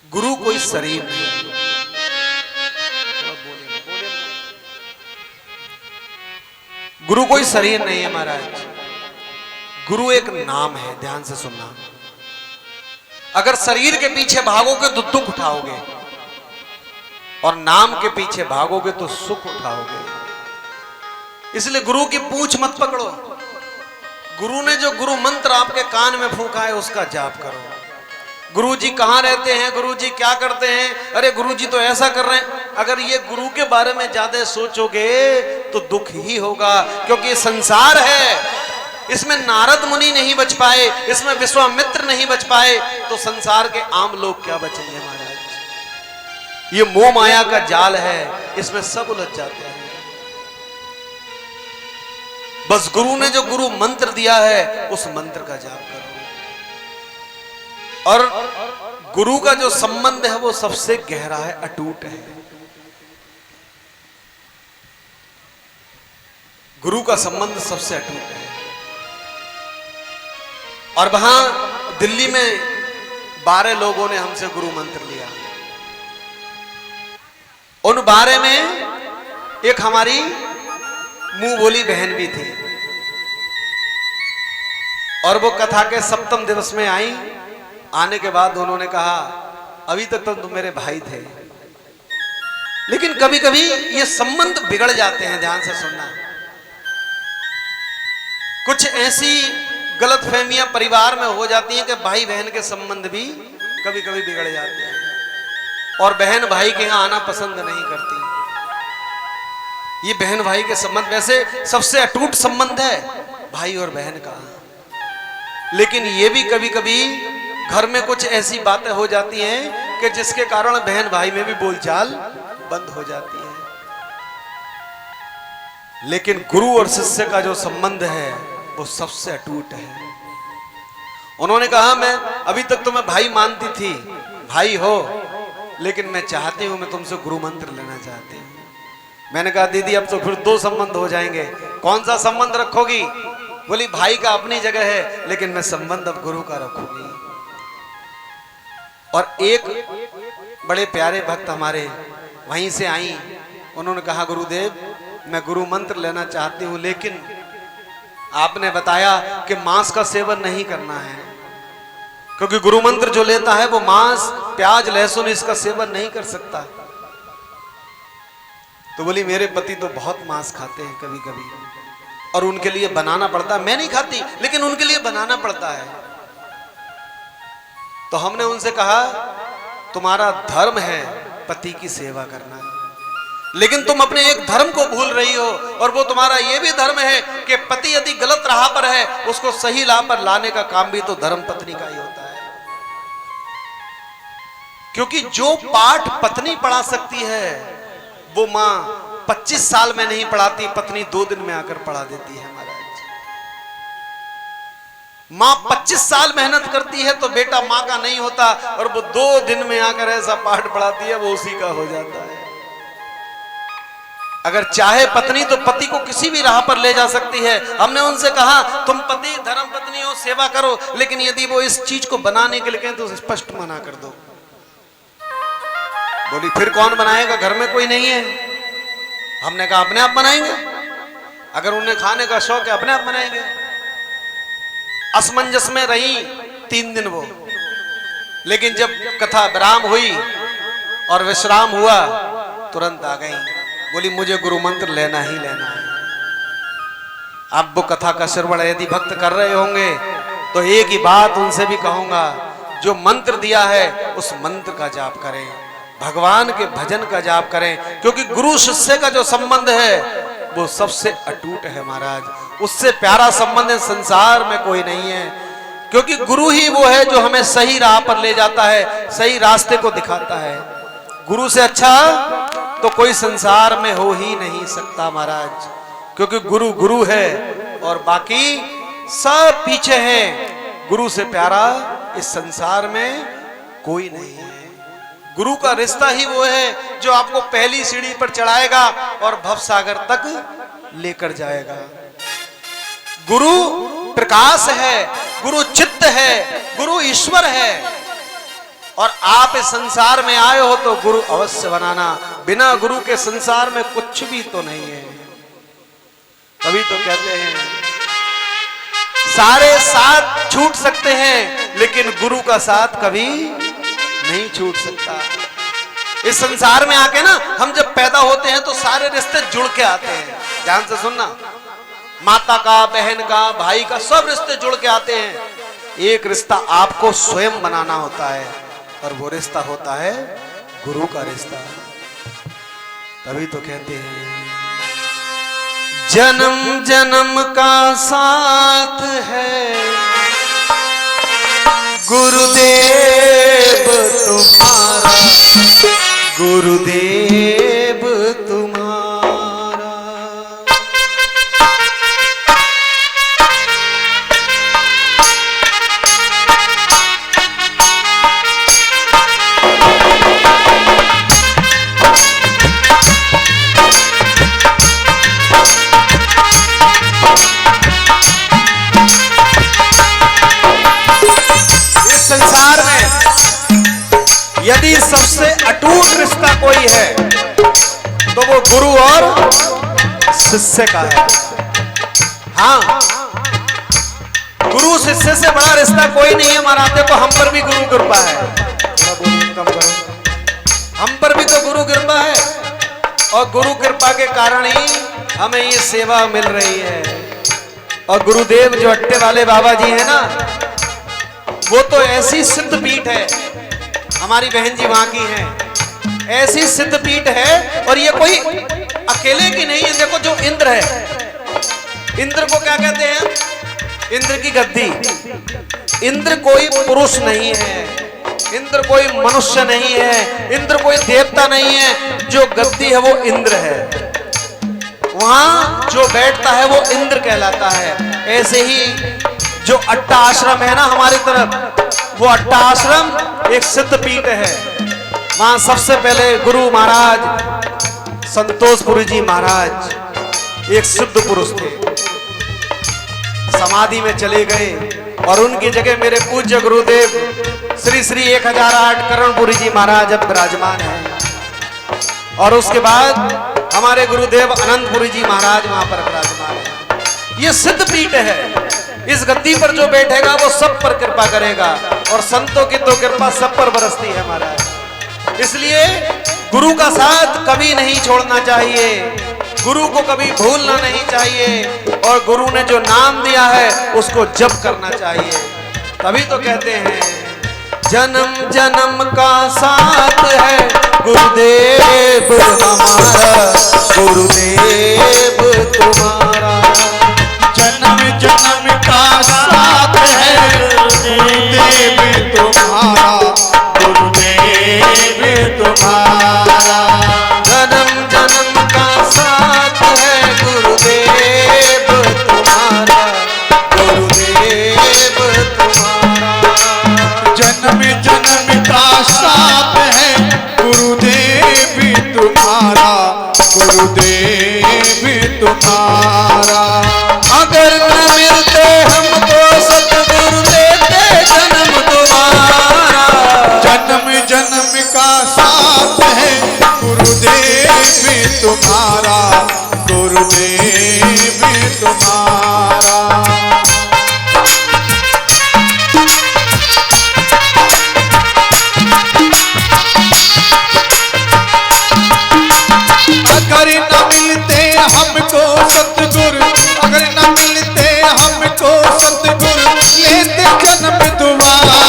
गुरु कोई शरीर नहीं, गुरु कोई शरीर नहीं है महाराज, गुरु एक नाम है। ध्यान से सुनना, अगर शरीर के पीछे भागोगे तो दुख उठाओगे और नाम के पीछे भागोगे तो सुख उठाओगे। इसलिए गुरु की पूंछ मत पकड़ो। गुरु ने जो गुरु मंत्र आपके कान में फूंका है उसका जाप करो। गुरु जी कहाँ रहते हैं, गुरु जी क्या करते हैं, अरे गुरु जी तो ऐसा कर रहे हैं। अगर ये गुरु के बारे में ज्यादा सोचोगे तो दुख ही होगा, क्योंकि ये संसार है, इसमें नारद मुनि नहीं बच पाए, इसमें विश्वामित्र नहीं बच पाए, तो संसार के आम लोग क्या बचेंगे महाराज। ये मोह माया का जाल है, इसमें सब उलझ जाते हैं। बस गुरु ने जो गुरु मंत्र दिया है उस मंत्र का जाप करो। और गुरु का जो संबंध है वो सबसे गहरा है, अटूट है। गुरु का संबंध सबसे अटूट है। और वहां दिल्ली में 12 लोगों ने हमसे गुरु मंत्र लिया। उन 12 में एक हमारी मुंह बोली बहन भी थी, और वो कथा के 7वें दिवस में आई। आने के बाद उन्होंने कहा, अभी तक तो तुम मेरे भाई थे, लेकिन कभी कभी ये संबंध बिगड़ जाते हैं। ध्यान से सुनना, कुछ ऐसी गलतफहमियां परिवार में हो जाती हैं कि भाई बहन के संबंध भी कभी कभी बिगड़ जाते हैं, और बहन भाई के यहां आना पसंद नहीं करती। ये बहन भाई के संबंध वैसे सबसे अटूट संबंध है भाई और बहन का, लेकिन ये भी कभी कभी घर में कुछ ऐसी बातें हो जाती हैं कि जिसके कारण बहन भाई में भी बोलचाल बंद हो जाती है। लेकिन गुरु और शिष्य का जो संबंध है वो सबसे अटूट है। उन्होंने कहा, मैं अभी तक तो मैं भाई मानती थी, भाई हो, लेकिन मैं चाहती हूं, मैं तुमसे गुरु मंत्र लेना चाहती हूं। मैंने कहा, दीदी अब तो फिर 2 संबंध हो जाएंगे, कौन सा संबंध रखोगी? बोली, भाई का अपनी जगह है, लेकिन मैं संबंध अब गुरु का रखूंगी। और एक बड़े प्यारे भक्त हमारे वहीं से आई, उन्होंने कहा, गुरुदेव मैं गुरु मंत्र लेना चाहती हूं, लेकिन आपने बताया कि मांस का सेवन नहीं करना है, क्योंकि गुरु मंत्र जो लेता है वो मांस, प्याज, लहसुन इसका सेवन नहीं कर सकता। तो बोली, मेरे पति तो बहुत मांस खाते हैं कभी कभी, और उनके लिए बनाना पड़ता है। मैं नहीं खाती, लेकिन उनके लिए बनाना पड़ता है। तो हमने उनसे कहा, तुम्हारा धर्म है पति की सेवा करना, लेकिन तुम अपने एक धर्म को भूल रही हो, और वो तुम्हारा ये भी धर्म है कि पति यदि गलत राह पर है उसको सही राह पर लाने का काम भी तो धर्म पत्नी का ही होता है। क्योंकि जो पाठ पत्नी पढ़ा सकती है वो मां 25 साल में नहीं पढ़ाती, पत्नी 2 दिन में आकर पढ़ा देती है महाराज। मां 25 साल मेहनत करती है तो बेटा मां का नहीं होता, और वो 2 दिन में आकर ऐसा पाठ पढ़ाती है वो उसी का हो जाता है। अगर चाहे पत्नी तो पति को किसी भी राह पर ले जा सकती है। हमने उनसे कहा, तुम पति धर्म पत्नी हो, सेवा करो, लेकिन यदि वो इस चीज को बनाने के लिए कहें तो स्पष्ट मना कर दो। बोली, फिर कौन बनाएगा, घर में कोई नहीं है। हमने कहा, अपने आप बनाएंगे, अगर उन्हें खाने का शौक है अपने आप बनाएंगे। असमंजस में रही 3 दिन वो, लेकिन जब कथा विराम हुई और विश्राम हुआ तुरंत आ गई। बोली, मुझे गुरु मंत्र लेना ही लेना है। अब वो कथा का श्रवण यदि भक्त कर रहे होंगे तो एक ही बात उनसे भी कहूंगा, जो मंत्र दिया है उस मंत्र का जाप करें, भगवान के भजन का जाप करें, क्योंकि गुरु शिष्य का जो संबंध है वो सबसे अटूट है महाराज। उससे प्यारा संबंध संसार में कोई नहीं है, क्योंकि गुरु ही वो है जो हमें सही राह पर ले जाता है, सही रास्ते को दिखाता है। गुरु से अच्छा तो कोई संसार में हो ही नहीं सकता महाराज, क्योंकि गुरु गुरु है और बाकी सब पीछे हैं। गुरु से प्यारा इस संसार में कोई नहीं है। गुरु का रिश्ता ही वो है जो आपको पहली सीढ़ी पर चढ़ाएगा और भवसागर तक लेकर जाएगा। गुरु प्रकाश है, गुरु चित्त है, गुरु ईश्वर है, और आप इस संसार में आए हो तो गुरु अवश्य बनाना। बिना गुरु के संसार में कुछ भी तो नहीं है। तभी तो कहते हैं सारे साथ छूट सकते हैं लेकिन गुरु का साथ कभी नहीं छूट सकता। इस संसार में आके ना हम जब पैदा होते हैं तो सारे रिश्ते जुड़ के आते हैं। ध्यान से सुनना, माता का, बहन का, भाई का, सब रिश्ते जुड़ के आते हैं। एक रिश्ता आपको स्वयं बनाना होता है और वो रिश्ता होता है गुरु का रिश्ता। तभी तो कहते हैं जन्म जन्म का साथ है गुरुदेव तुम्हारा, गुरुदेव तुम्हारा। इस संसार में यदि सबसे अटूट रिश्ता कोई है तो वो गुरु और शिष्य का है। हाँ, गुरु शिष्य से बड़ा रिश्ता कोई नहीं है महाराज। देखो हम पर भी गुरु कृपा है, हम पर भी तो गुरु कृपा है और गुरु कृपा के कारण ही हमें ये सेवा मिल रही है। और गुरुदेव जो अट्टे वाले बाबा जी है ना, वो तो ऐसी सिद्ध पीठ है, हमारी बहन जी वहां की है, ऐसी सिद्ध पीठ है। और ये कोई अकेले की नहीं है। देखो जो इंद्र है, इंद्र को क्या कहते हैं? इंद्र की गद्दी। इंद्र कोई पुरुष नहीं है, इंद्र कोई मनुष्य नहीं है, इंद्र कोई देवता नहीं है। जो गद्दी है वो इंद्र है, वहां जो बैठता है वो इंद्र कहलाता है। ऐसे ही जो अट्टा आश्रम है ना हमारी तरफ, वो अट्टा आश्रम एक सिद्ध पीठ है। वहां सबसे पहले गुरु महाराज संतोषपुरी जी महाराज एक सिद्ध पुरुष थे, समाधि में चले गए और उनकी जगह मेरे पूज्य गुरुदेव श्री श्री 1008 करणपुरी जी महाराज अब विराजमान है। और उसके बाद हमारे गुरुदेव अनंतपुरी जी महाराज वहां पर विराजमान है। ये सिद्ध पीठ है। इस गद्दी पर जो बैठेगा वो सब पर कृपा करेगा और संतों की तो कृपा सब पर बरसती है महाराज। इसलिए गुरु का साथ कभी नहीं छोड़ना चाहिए, गुरु को कभी भूलना नहीं चाहिए और गुरु ने जो नाम दिया है उसको जप करना चाहिए। तभी तो कहते हैं जन्म जन्म का साथ है गुरुदेव हमारा, गुरुदेव तुम्हारा। जन्म जन्म का साथ है गुरुदेव तुम्हारा, गुरुदेव तुम्हारा। जन्म जन्म का साथ है गुरुदेव तुम्हारा, गुरुदेव तुम्हारा। जन्म जन्म का साथ है गुरुदेव तुम्हारा, गुरुदेव तुम्हारा। अगर न मिलते हमको सतगुरु देते जन्म तुम्हारा। जन्म जन्म का साथ है गुरुदेव तुम्हारा, गुरुदेव तुम्हारा। अगर न मिलते हमको सतगुरु, अगर न मिलते हमको सतगुरु, लेते जन्म दोबारा।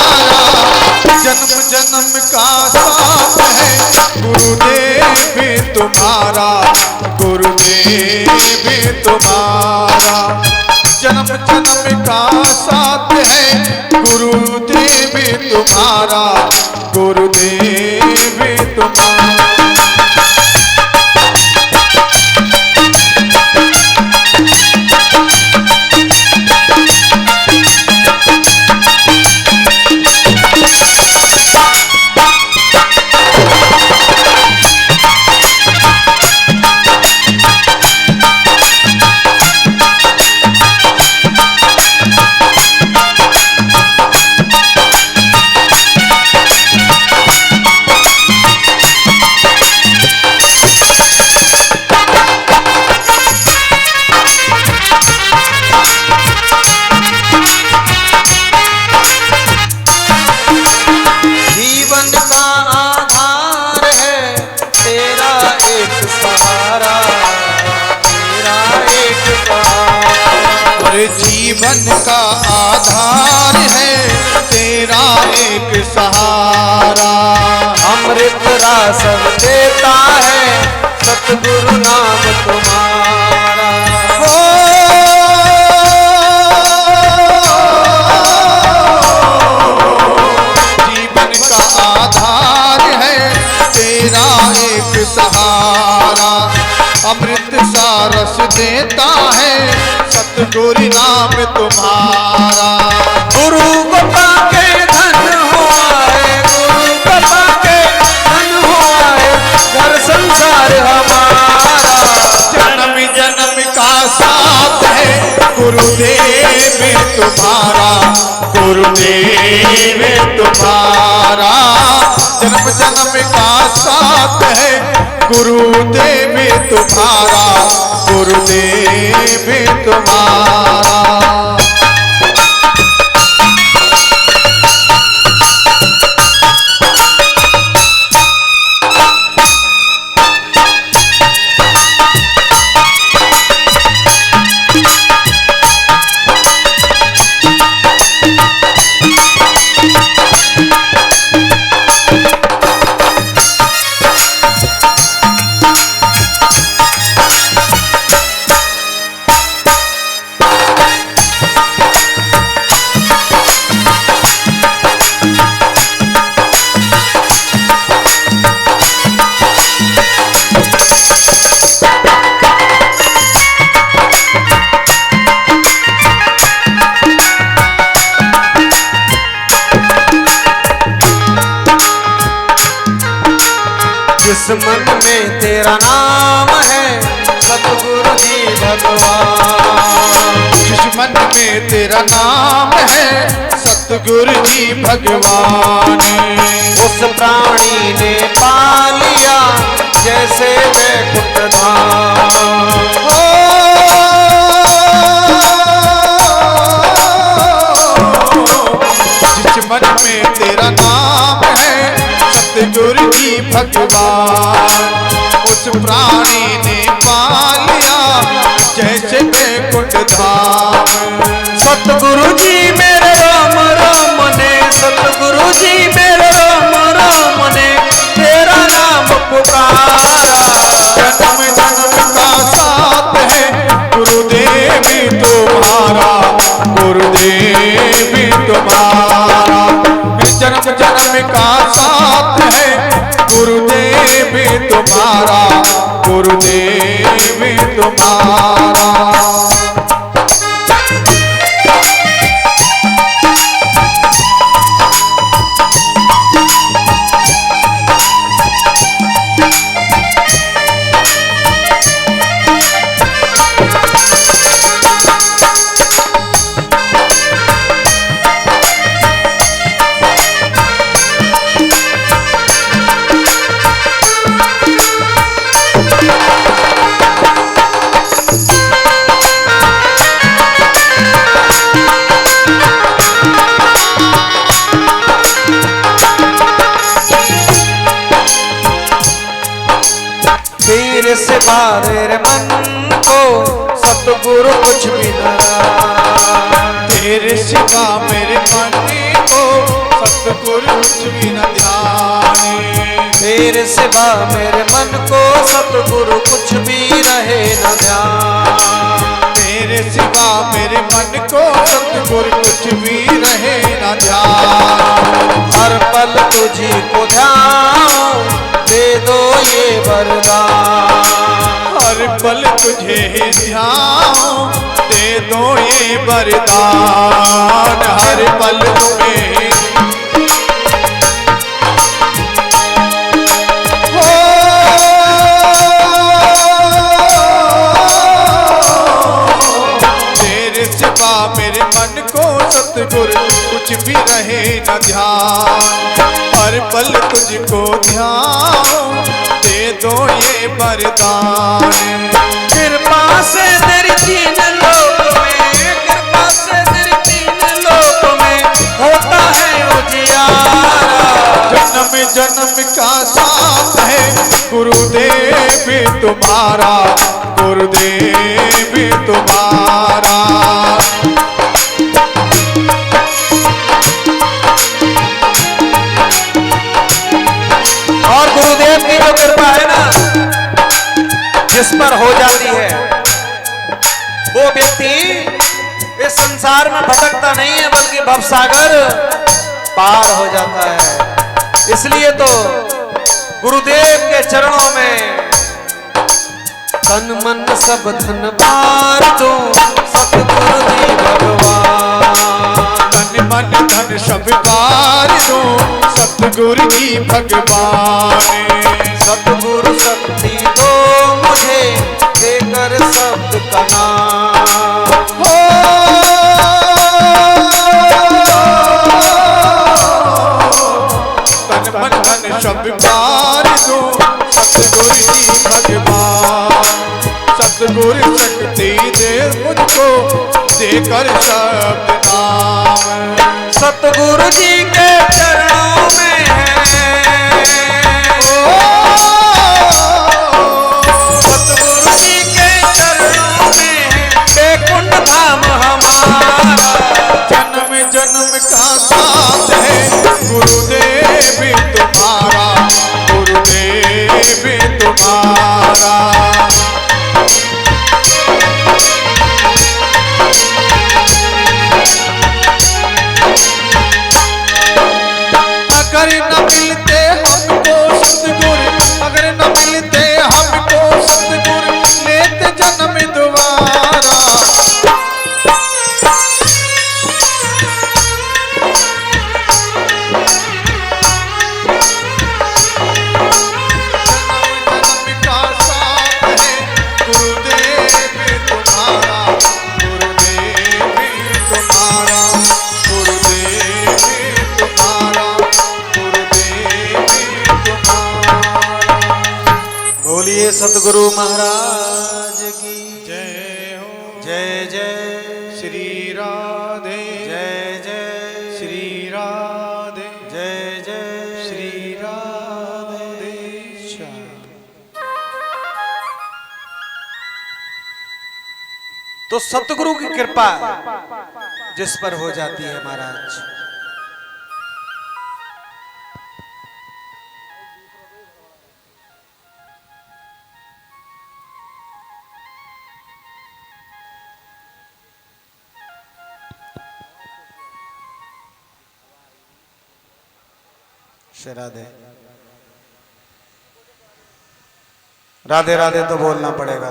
जन्म जन्म का साथ है गुरुदेव तुम्हारा, गुरुदेव तुम्हारा। जन्म जन्म का साथ है गुरुदेव तुम्हारा, गुरुदेव तुम्हारा। आधार है, तेरा एक सहारा, तेरा एक सहारा। और जीवन का आधार है तेरा एक सहारा। अमृत रस देता है सतगुरु नाम तुम्हारा। जीवन का आधार है तेरा एक सहारा। अमृत सा रस देता है सतगुरु नाम तुम्हारा। गुरु को पाके धन हुआ है, गुरु को पाके धन हुआ है, घर संसार हमारा। जन्म जन्म का साथ है गुरुदेव तुम्हारा, गुरुदेव तुम्हारा। जन्म जन्म का साथ है गुरुदेव तुम्हारा, गुरुदेव तुम्हारा। जिस मन में तेरा नाम है सतगुरु जी भगवान। जिस मन में तेरा नाम है सतगुरु जी भगवान। उस प्राणी ने पा लिया जैसे वैकुंठ धाम। जिस मन में तेरा नाम है सतगुरु जी भगवान। उस प्राणी ने पा लिया जैसे वैकुंठ धाम। सतगुरु जी मेरे राम राम ने, सतगुरु जी मेरे राम राम ने तेरा नाम पुकारा। जन्म जन्म का साथ है गुरुदेव तुम्हारा, गुरुदेव तुम्हारा। जन्म जन्म का साथ है गुरुदेव तुम्हारा, गुरुदेव तुम्हारा। तेरे सिवा मेरे मन को सतगुरु कुछ भी न ध्यान। तेरे सिवा मेरे मन को सतगुरु कुछ भी न ध्यान। तेरे सिवा मेरे मन को सतगुरु कुछ भी रहे न ध्यान। तेरे सिवा मेरे मन को सतगुरु कुछ भी रहे न ध्यान। हर पल तुझी को ध्यान दे दो ये वरदान। हर पल तुझे ही ध्यान दे दो ये वरदान। हर पल तुम्हें तेरे सिवा मेरे मन को सतगुरु कुछ भी रहे न ध्यान। हर पल तुझको ध्यान दे दो ये वरदान। कृपा से तेरी तीन लोक में, कृपा से तेरी तीन लोक में होता है उजियारा। जन्म जन्म का साथ है गुरुदेव तुम्हारा, गुरुदेव तुम्हारा। और गुरुदेव की जो कृपा है ना जिस पर हो जाती है, वो व्यक्ति इस संसार में भटकता नहीं है बल्कि भवसागर पार हो जाता है। इसलिए तो गुरुदेव के चरणों में तन मन सब धन बार दो सतगुरु जी भगवान। तन मन धन सब बार दो सतगुरु जी भगवान। सतगुरु शक्ति दो मुझे देकर शब्द का नाम। हो तन मन धन सब बार दो सतगुरु जी भगवान। सतगुरु शक्ति दे मुझको देकर शब्द नाम। सतगुरु जी के चरणों में है, सतगुरु जी के चरणों में है बैकुंठ धाम हमारा। जन्म जन्म का साथ है गुरुदेव तुम्हारा, गुरुदेव तुम्हारा। अगर न मिलते हमको सतगुरु, अगर न मिलते हमको सतगुरु लेते जन्म दोबारा। जन्म का साथ है गुरुदेव तुम्हारा, गुरुदेव तुम्हारा, गुरुदेव तुम्हारा, गुरुदेव तुम्हारा। बोलिए सतगुरु महाराज की जय हो। जय जय श्री राधे, जय जय श्री राधे, जय जय श्री राधे। तो सतगुरु की कृपा जिस पर हो जाती है महाराज, राधे राधे राधे तो बोलना पड़ेगा।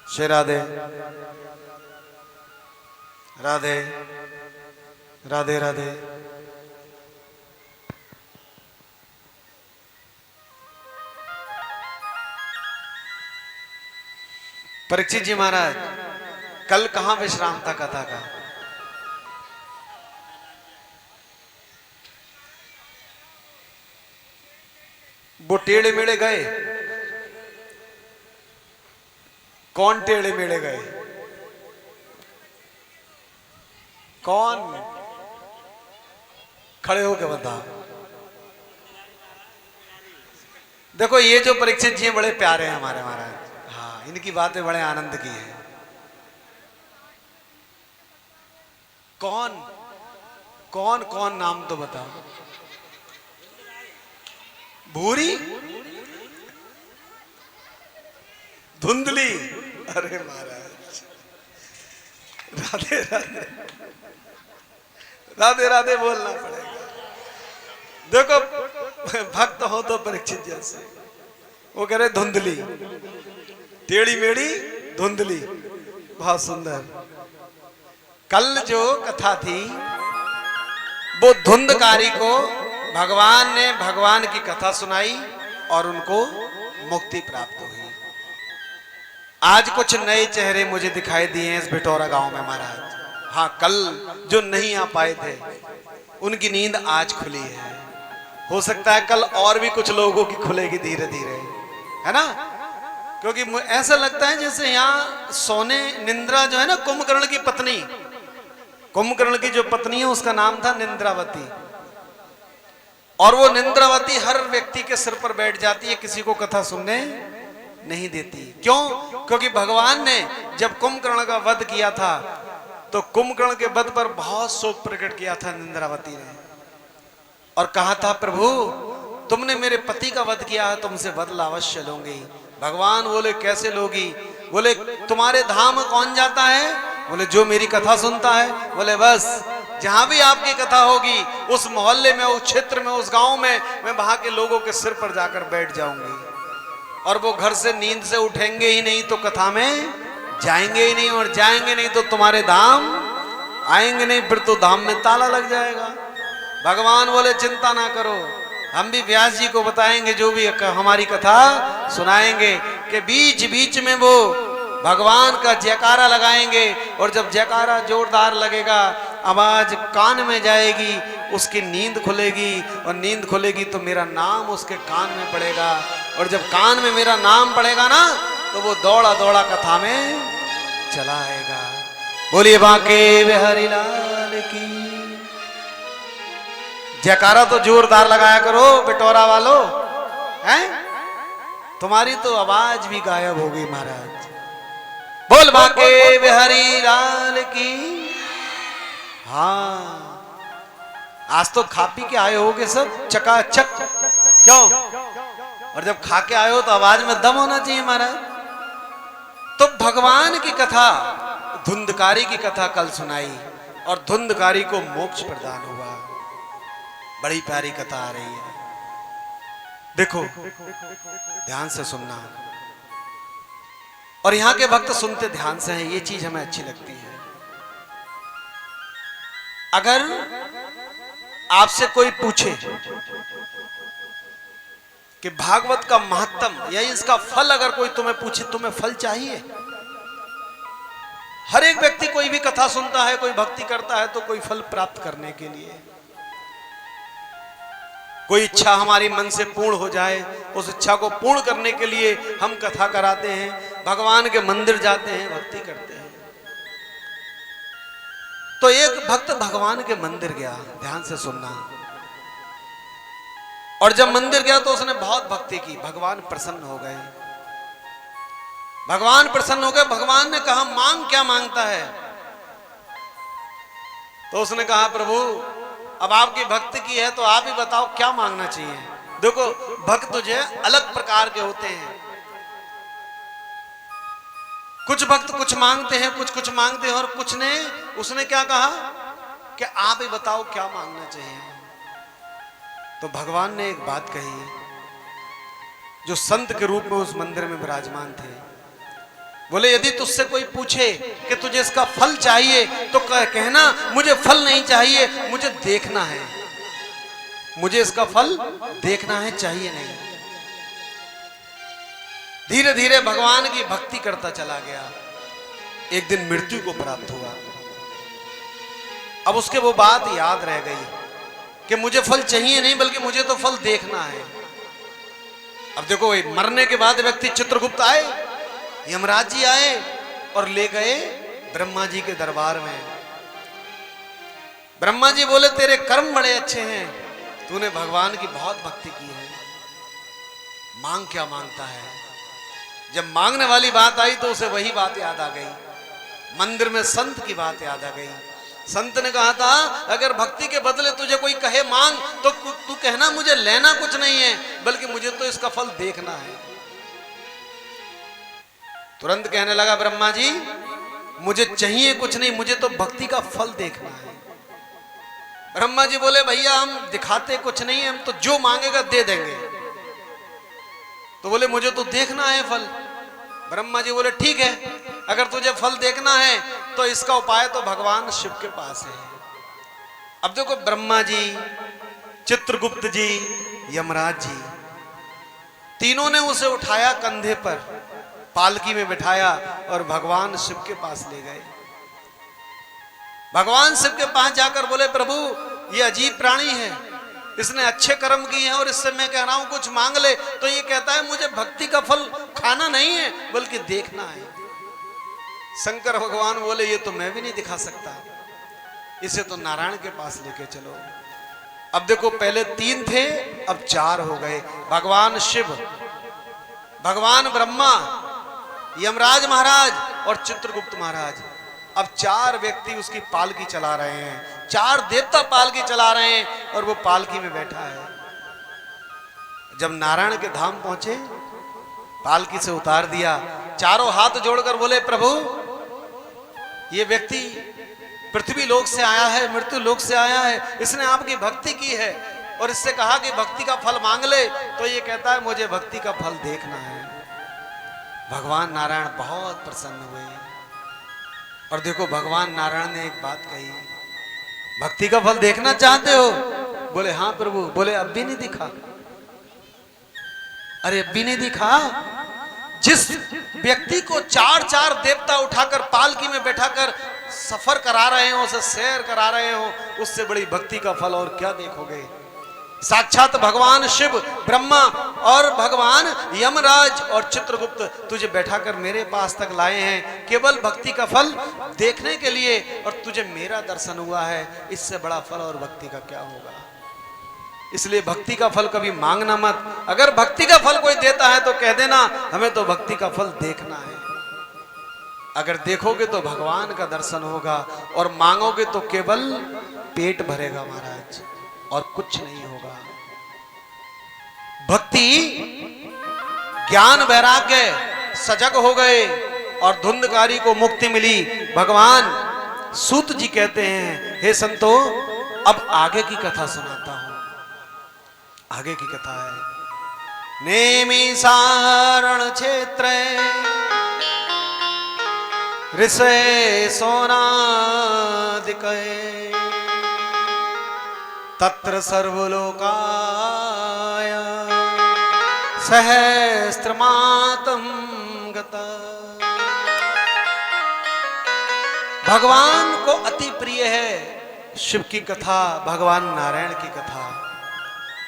श्री राधे राधे राधे राधे। परीक्षित जी महाराज, कल कहां विश्राम था कथा का? वो टेढ़े मेढ़े गए? कौन टेढ़े मेढ़े गए? कौन? खड़े होके बताओ। देखो ये जो परीक्षित जी हैं बड़े प्यारे हैं हमारे महाराज। हाँ, इनकी बातें बड़े आनंद की हैं। कौन कौन कौन नाम तो बताओ। भूरी, धुंधली, अरे महाराज राधे राधे राधे राधे बोलना पड़ेगा। देखो भक्त हो तो परीक्षित जैसे, वो कह रहे धुंधली, टेढ़ी मेढ़ी धुंधली, बहुत सुंदर। कल जो कथा थी वो धुंधकारी को भगवान ने भगवान की कथा सुनाई और उनको मुक्ति प्राप्त हुई। आज कुछ नए चेहरे मुझे दिखाई दिए हैं इस बिटौरा गांव में महाराज। हाँ, कल जो नहीं आ पाए थे उनकी नींद आज खुली है। हो सकता है कल और भी कुछ लोगों की खुलेगी धीरे धीरे, है ना। क्योंकि ऐसा लगता है जैसे यहाँ सोने निंद्रा जो है ना, कुंभकर्ण की पत्नी, कुंभकर्ण की जो पत्नी है उसका नाम था निंद्रावती, और वो निंद्रावती हर व्यक्ति के सिर पर बैठ जाती है, किसी को कथा सुनने नहीं देती। क्यों? क्योंकि भगवान ने जब कुंभकर्ण का वध किया था तो कुंभकर्ण के वध पर बहुत शोक प्रकट किया था निंद्रावती ने, और कहा था प्रभु तुमने मेरे पति का वध किया है, तुमसे बदला अवश्य लूंगी। भगवान बोले कैसे लोगी? बोले तुम्हारे धाम कौन जाता है? बोले जो मेरी कथा सुनता है। बोले बस जहां भी आपकी कथा होगी उस मोहल्ले में, उस क्षेत्र में, उस गांव में मैं वहां के लोगों के सिर पर जाकर बैठ जाऊंगी, और वो घर से नींद से उठेंगे ही नहीं तो कथा में जाएंगे ही नहीं, और जाएंगे नहीं तो तुम्हारे धाम आएंगे नहीं, फिर तो धाम में ताला लग जाएगा। भगवान बोले चिंता ना करो, हम भी व्यास जी को बताएंगे, जो भी हमारी कथा सुनाएंगे, कि बीच बीच में वो भगवान का जयकारा लगाएंगे, और जब जयकारा जोरदार लगेगा आवाज कान में जाएगी, उसकी नींद खुलेगी, और नींद खुलेगी तो मेरा नाम उसके कान में पड़ेगा, और जब कान में मेरा नाम पड़ेगा ना तो वो दौड़ा दौड़ा कथा में चला आएगा। बोलिए बांके बिहारी लाल की। जयकारा तो जोरदार लगाया करो बिटोरा वालों, हैं? तुम्हारी तो आवाज भी गायब हो गई महाराज। बोल बांके बिहारी लाल की। हाँ आज तो खा पी के आए होगे सब चकाचक, क्यों? और जब खा के आए हो तो आवाज में दम होना चाहिए महाराज। तो भगवान की कथा, धुंधकारी की कथा कल सुनाई, और धुंधकारी को मोक्ष प्रदान हुआ। बड़ी प्यारी कथा आ रही है, देखो ध्यान से सुनना, और यहां के भक्त सुनते ध्यान से हैं, ये चीज हमें अच्छी लगती है। अगर आपसे कोई पूछे कि भागवत का महत्तम या इसका फल, अगर कोई तुम्हें पूछे तुम्हें फल चाहिए? हर एक व्यक्ति कोई भी कथा सुनता है, कोई भक्ति करता है तो कोई फल प्राप्त करने के लिए, कोई इच्छा हमारी मन से पूर्ण हो जाए, उस इच्छा को पूर्ण करने के लिए हम कथा कराते हैं, भगवान के मंदिर जाते हैं, भक्ति करते हैं। तो एक भक्त भगवान के मंदिर गया, ध्यान से सुनना, और जब मंदिर गया तो उसने बहुत भक्ति की, भगवान प्रसन्न हो गए। भगवान प्रसन्न हो गए, भगवान ने कहा मांग, क्या मांगता है? तो उसने कहा प्रभु अब आपकी भक्ति की है तो आप ही बताओ क्या मांगना चाहिए। देखो भक्त जो है अलग प्रकार के होते हैं, कुछ भक्त कुछ मांगते हैं, कुछ कुछ मांगते हैं, और कुछ ने, उसने क्या कहा कि आप ही बताओ क्या मांगना चाहिए। तो भगवान ने एक बात कही, जो संत के रूप में उस मंदिर में विराजमान थे, बोले यदि तुझसे कोई पूछे कि तुझे इसका फल चाहिए तो कहना मुझे फल नहीं चाहिए, मुझे देखना है, मुझे इसका फल देखना है, चाहिए नहीं। धीरे धीरे भगवान की भक्ति करता चला गया, एक दिन मृत्यु को प्राप्त हुआ। अब उसके वो बात याद रह गई कि मुझे फल चाहिए नहीं, बल्कि मुझे तो फल देखना है। अब देखो मरने के बाद व्यक्ति, चित्रगुप्त आए, यमराज जी आए और ले गए ब्रह्मा जी के दरबार में। ब्रह्मा जी बोले तेरे कर्म बड़े अच्छे हैं, तूने भगवान की बहुत भक्ति की है, मांग क्या मांगता है। जब मांगने वाली बात आई तो उसे वही बात याद आ गई, मंदिर में संत की बात याद आ गई। संत ने कहा था अगर भक्ति के बदले तुझे कोई कहे मांग तो तू कहना मुझे लेना कुछ नहीं है, बल्कि मुझे तो इसका फल देखना है। तुरंत कहने लगा ब्रह्मा जी मुझे चाहिए कुछ नहीं, मुझे तो भक्ति का फल देखना है। ब्रह्मा जी बोले भैया हम दिखाते कुछ नहीं है, हम तो जो मांगेगा दे देंगे। तो बोले मुझे तो देखना है फल। ब्रह्मा जी बोले ठीक है, अगर तुझे फल देखना है तो इसका उपाय तो भगवान शिव के पास है। अब देखो ब्रह्मा जी, चित्रगुप्त जी, यमराज जी, तीनों ने उसे उठाया कंधे पर, पालकी में बिठाया और भगवान शिव के पास ले गए। भगवान शिव के पास जाकर बोले प्रभु ये अजीब प्राणी है, इसने अच्छे कर्म किए हैं और इससे मैं कह रहा हूं कुछ मांग ले, तो ये कहता है मुझे भक्ति का फल खाना नहीं है बल्कि देखना है। शंकर भगवान बोले ये तो मैं भी नहीं दिखा सकता, इसे तो नारायण के पास लेके चलो। अब देखो पहले 3 थे, अब 4 हो गए। भगवान शिव, भगवान ब्रह्मा, यमराज महाराज और चित्रगुप्त महाराज। अब 4 व्यक्ति उसकी पालकी चला रहे हैं, 4 देवता पालकी चला रहे हैं और वो पालकी में बैठा है। जब नारायण के धाम पहुंचे, पालकी से उतार दिया, चारों हाथ जोड़कर बोले प्रभु ये व्यक्ति पृथ्वी लोक से आया है, मृत्यु लोक से आया है, इसने आपकी भक्ति की है और इससे कहा कि भक्ति का फल मांग ले, तो ये कहता है मुझे भक्ति का फल देखना है। भगवान नारायण बहुत प्रसन्न हुए और देखो भगवान नारायण ने एक बात कही, भक्ति का फल देखना चाहते हो? बोले हाँ प्रभु। बोले अब भी नहीं दिखा? अरे अब भी नहीं दिखा? जिस व्यक्ति को 4 देवता उठाकर पालकी में बैठाकर सफर करा रहे हो, उसे सैर करा रहे हो, उससे बड़ी भक्ति का फल और क्या देखोगे? साक्षात भगवान शिव, ब्रह्मा और भगवान यमराज और चित्रगुप्त तुझे बैठाकर मेरे पास तक लाए हैं केवल भक्ति का फल देखने के लिए, और तुझे मेरा दर्शन हुआ है, इससे बड़ा फल और भक्ति का क्या होगा? इसलिए भक्ति का फल कभी मांगना मत। अगर भक्ति का फल कोई देता है तो कह देना हमें तो भक्ति का फल देखना है। अगर देखोगे तो भगवान का दर्शन होगा और मांगोगे तो केवल पेट भरेगा महाराज, और कुछ नहीं होगा। भक्ति, ज्ञान, वैराग्य, सजग हो गए और धुंधकारी को मुक्ति मिली। भगवान सूत जी कहते हैं हे संतो अब आगे की कथा सुनाता हूं। आगे की कथा है, नेमि सारण क्षेत्र ऋषे सोनादिक तत्र सर्वलोकाय सहस्त्रमातम गता। भगवान को अति प्रिय है शिव की कथा, भगवान नारायण की कथा।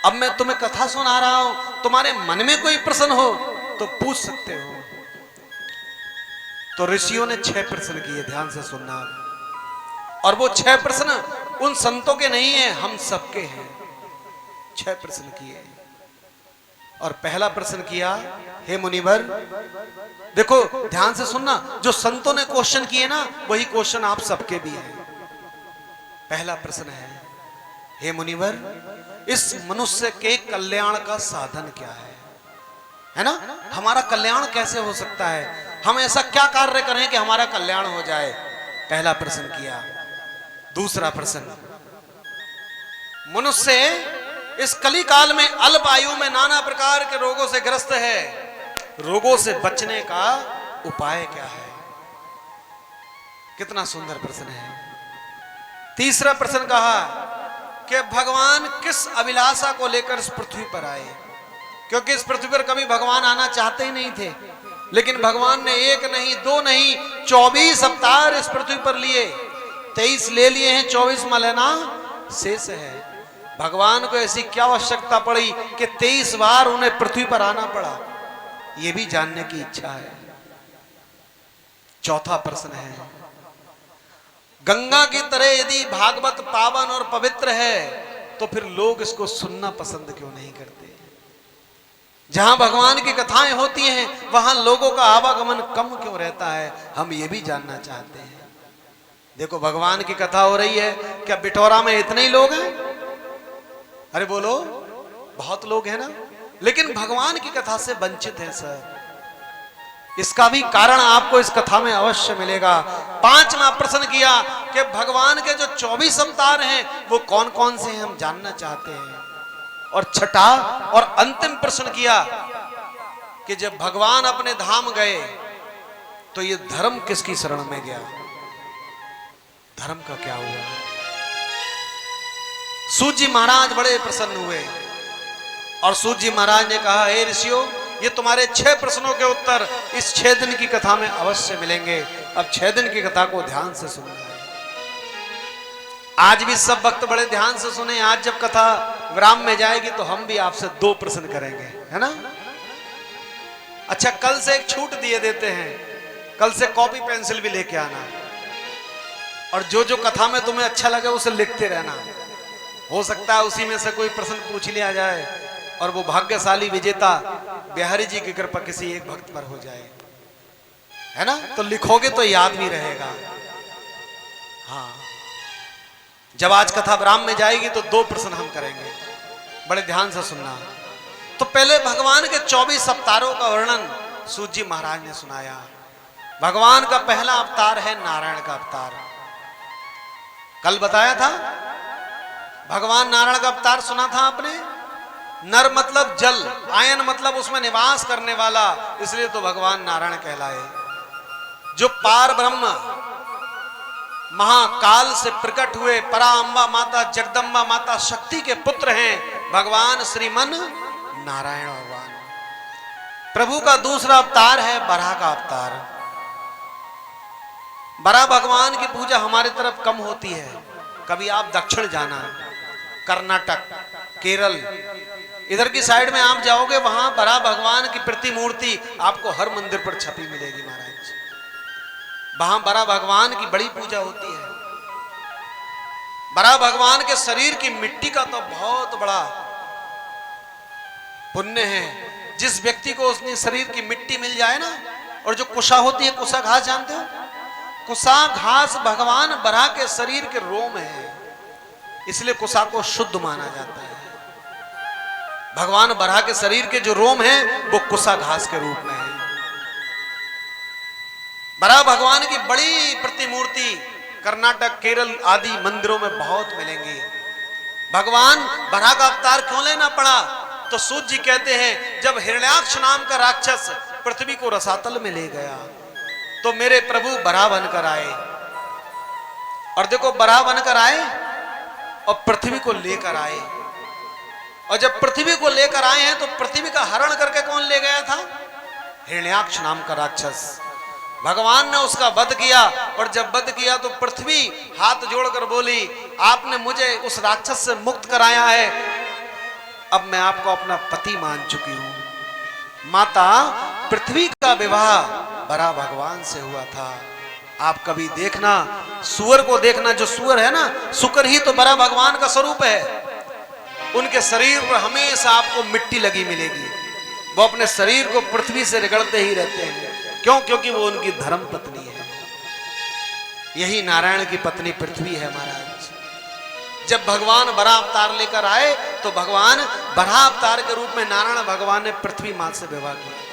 अब मैं तुम्हें कथा सुना रहा हूं, तुम्हारे मन में कोई प्रश्न हो तो पूछ सकते हो। तो ऋषियों ने 6 प्रश्न किए, ध्यान से सुनना। और वो 6 प्रश्न उन संतों के नहीं है, हम सबके हैं। 6 प्रश्न किए। और पहला प्रश्न किया, हे मुनिवर, देखो ध्यान से सुनना, जो संतों ने क्वेश्चन किए ना वही क्वेश्चन आप सबके भी है। पहला प्रश्न है, हे मुनिवर, इस मनुष्य के कल्याण का साधन क्या है ना? हमारा कल्याण कैसे हो सकता है? हम ऐसा क्या कार्य करें कि हमारा कल्याण हो जाए? पहला प्रश्न किया। दूसरा प्रश्न, मनुष्य इस कली काल में अल्प आयु में नाना प्रकार के रोगों से ग्रस्त है, रोगों से बचने का उपाय क्या है? कितना सुंदर प्रश्न है। तीसरा प्रश्न कहा कि भगवान किस अभिलाषा को लेकर इस पृथ्वी पर आए, क्योंकि इस पृथ्वी पर कभी भगवान आना चाहते ही नहीं थे, लेकिन भगवान ने 1 नहीं 2 नहीं 24 अवतार इस पृथ्वी पर लिए। 23 ले लिए हैं, 24वां लेना शेष है। भगवान को ऐसी क्या आवश्यकता पड़ी कि 23 बार उन्हें पृथ्वी पर आना पड़ा? यह भी जानने की इच्छा है। चौथा प्रश्न है, गंगा की तरह यदि भागवत पावन और पवित्र है तो फिर लोग इसको सुनना पसंद क्यों नहीं करते? जहां भगवान की कथाएं होती हैं वहां लोगों का आवागमन कम क्यों रहता है? हम ये भी जानना चाहते हैं। देखो भगवान की कथा हो रही है, क्या बिटौरा में इतने ही लोग हैं? अरे बोलो, बहुत लोग हैं ना, लेकिन भगवान की कथा से वंचित हैं सर। इसका भी कारण आपको इस कथा में अवश्य मिलेगा। 5वां प्रश्न किया कि भगवान के जो 24 अवतार हैं वो कौन कौन से हैं, हम जानना चाहते हैं। और छठा और अंतिम प्रश्न किया कि जब भगवान अपने धाम गए तो ये धर्म किसकी शरण में गया? धर्म का क्या हुआ? सूत जी महाराज बड़े प्रसन्न हुए और सूत जी महाराज ने कहा, हे ऋषियों, ये तुम्हारे 6 प्रश्नों के उत्तर इस 6 दिन की कथा में अवश्य मिलेंगे। अब 6 दिन की कथा को ध्यान से सुनना है। आज भी सब भक्त बड़े ध्यान से सुने। आज जब कथा विराम में जाएगी तो हम भी आपसे 2 प्रश्न करेंगे, है ना? अच्छा, कल से एक छूट दिए देते हैं, कल से कॉपी पेंसिल भी लेके आना, और जो जो कथा में तुम्हें अच्छा लगे उसे लिखते रहना। हो सकता है उसी में से कोई प्रश्न पूछ लिया जाए और वो भाग्यशाली विजेता बिहारी जी की कृपा किसी एक भक्त पर हो जाए, है ना? तो लिखोगे तो याद भी रहेगा। हाँ, जब आज कथा ब्राह्म में जाएगी तो 2 प्रश्न हम करेंगे, बड़े ध्यान से सुनना। तो पहले भगवान के 24 अवतारों का वर्णन सूत जी महाराज ने सुनाया। भगवान का पहला अवतार है नारायण का अवतार। कल बताया था, भगवान नारायण का अवतार सुना था आपने। नर मतलब जल, आयन मतलब उसमें निवास करने वाला, इसलिए तो भगवान नारायण कहलाए। जो पार ब्रह्म महाकाल से प्रकट हुए पराअंबा माता जगदम्बा माता शक्ति के पुत्र हैं भगवान श्रीमन नारायण भगवान। प्रभु का दूसरा अवतार है बराह का अवतार। बराह भगवान की पूजा हमारी तरफ कम होती है। कभी आप दक्षिण जाना, कर्नाटक, केरल, इधर की साइड में आप जाओगे, वहां बराह भगवान की प्रतिमूर्ति आपको हर मंदिर पर छपी मिलेगी महाराज। वहां बराह भगवान की बड़ी पूजा होती है। बराह भगवान के शरीर की मिट्टी का तो बहुत बड़ा पुण्य है। जिस व्यक्ति को उसने शरीर की मिट्टी मिल जाए ना, और जो कुशा होती है, कुशा घास जानते हो? कुशा घास भगवान बराह के शरीर के रोम है, इसलिए कुशा को शुद्ध माना जाता है। भगवान बराह के शरीर के जो रोम है वो कुशा घास के रूप में है। बराह भगवान की बड़ी प्रतिमूर्ति कर्नाटक, केरल आदि मंदिरों में बहुत मिलेंगी। भगवान बराह का अवतार क्यों लेना पड़ा? तो सूत जी कहते हैं, जब हिरण्याक्ष नाम का राक्षस पृथ्वी को रसातल में ले गया तो मेरे प्रभु बराह बनकर आए। और देखो, बराह बनकर आए और पृथ्वी को लेकर आए। और जब पृथ्वी को लेकर आए हैं तो पृथ्वी का हरण करके कौन ले गया था? हिरण्याक्ष नाम का राक्षस। भगवान ने उसका वध किया, और जब वध किया तो पृथ्वी हाथ जोड़कर बोली, आपने मुझे उस राक्षस से मुक्त कराया है, अब मैं आपको अपना पति मान चुकी हूं। माता पृथ्वी का विवाह बराह भगवान से हुआ था। आप कभी देखना, सुअर को देखना, जो सुअर है ना, सुकर ही तो बराह भगवान का स्वरूप है। उनके शरीर पर हमेशा आपको मिट्टी लगी मिलेगी। वो अपने शरीर को पृथ्वी से रगड़ते ही रहते हैं। क्यों? क्योंकि वो उनकी धर्म पत्नी है। यही नारायण की पत्नी पृथ्वी है महाराज। जब भगवान बराह अवतार लेकर आए तो भगवान बराह अवतार के रूप में नारायण भगवान ने पृथ्वी मां से विवाह किया था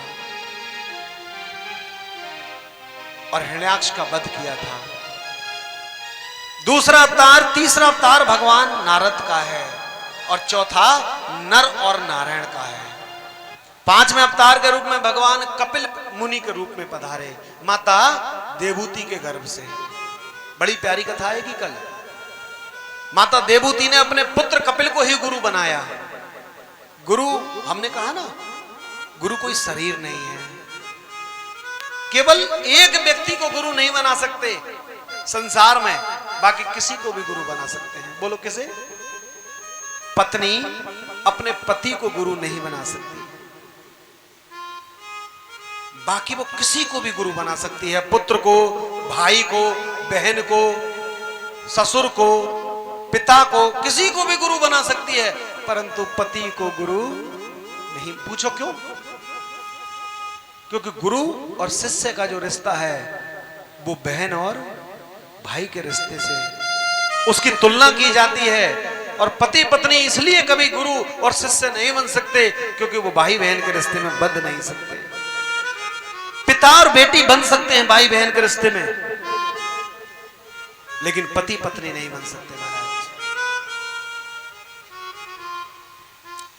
और हिरण्याक्ष का वध किया था। दूसरा अवतार, तीसरा अवतार भगवान नारद का है, और चौथा नर और नारायण का है। पांचवें अवतार के रूप में भगवान कपिल मुनि के रूप में पधारे माता देवहूति के गर्भ से। बड़ी प्यारी कथा है कि कल माता देवहूति ने अपने पुत्र कपिल को ही गुरु बनाया। गुरु, हमने कहा ना, गुरु कोई शरीर नहीं है। केवल एक व्यक्ति को गुरु नहीं बना सकते संसार में, बाकी किसी को भी गुरु बना सकते हैं। बोलो किसे? पत्नी अपने पति को गुरु नहीं बना सकती, बाकी वो किसी को भी गुरु बना सकती है। पुत्र को, भाई को, बहन को, ससुर को, पिता को, किसी को भी गुरु बना सकती है, परंतु पति को गुरु नहीं। पूछो क्यों? क्योंकि गुरु और शिष्य का जो रिश्ता है वो बहन और भाई के रिश्ते से उसकी तुलना की जाती है। और पति पत्नी इसलिए कभी गुरु और शिष्य नहीं बन सकते क्योंकि वो भाई बहन के रिश्ते में बंध नहीं सकते। पिता और बेटी बन सकते हैं भाई बहन के रिश्ते में, लेकिन पति पत्नी नहीं बन सकते महाराज।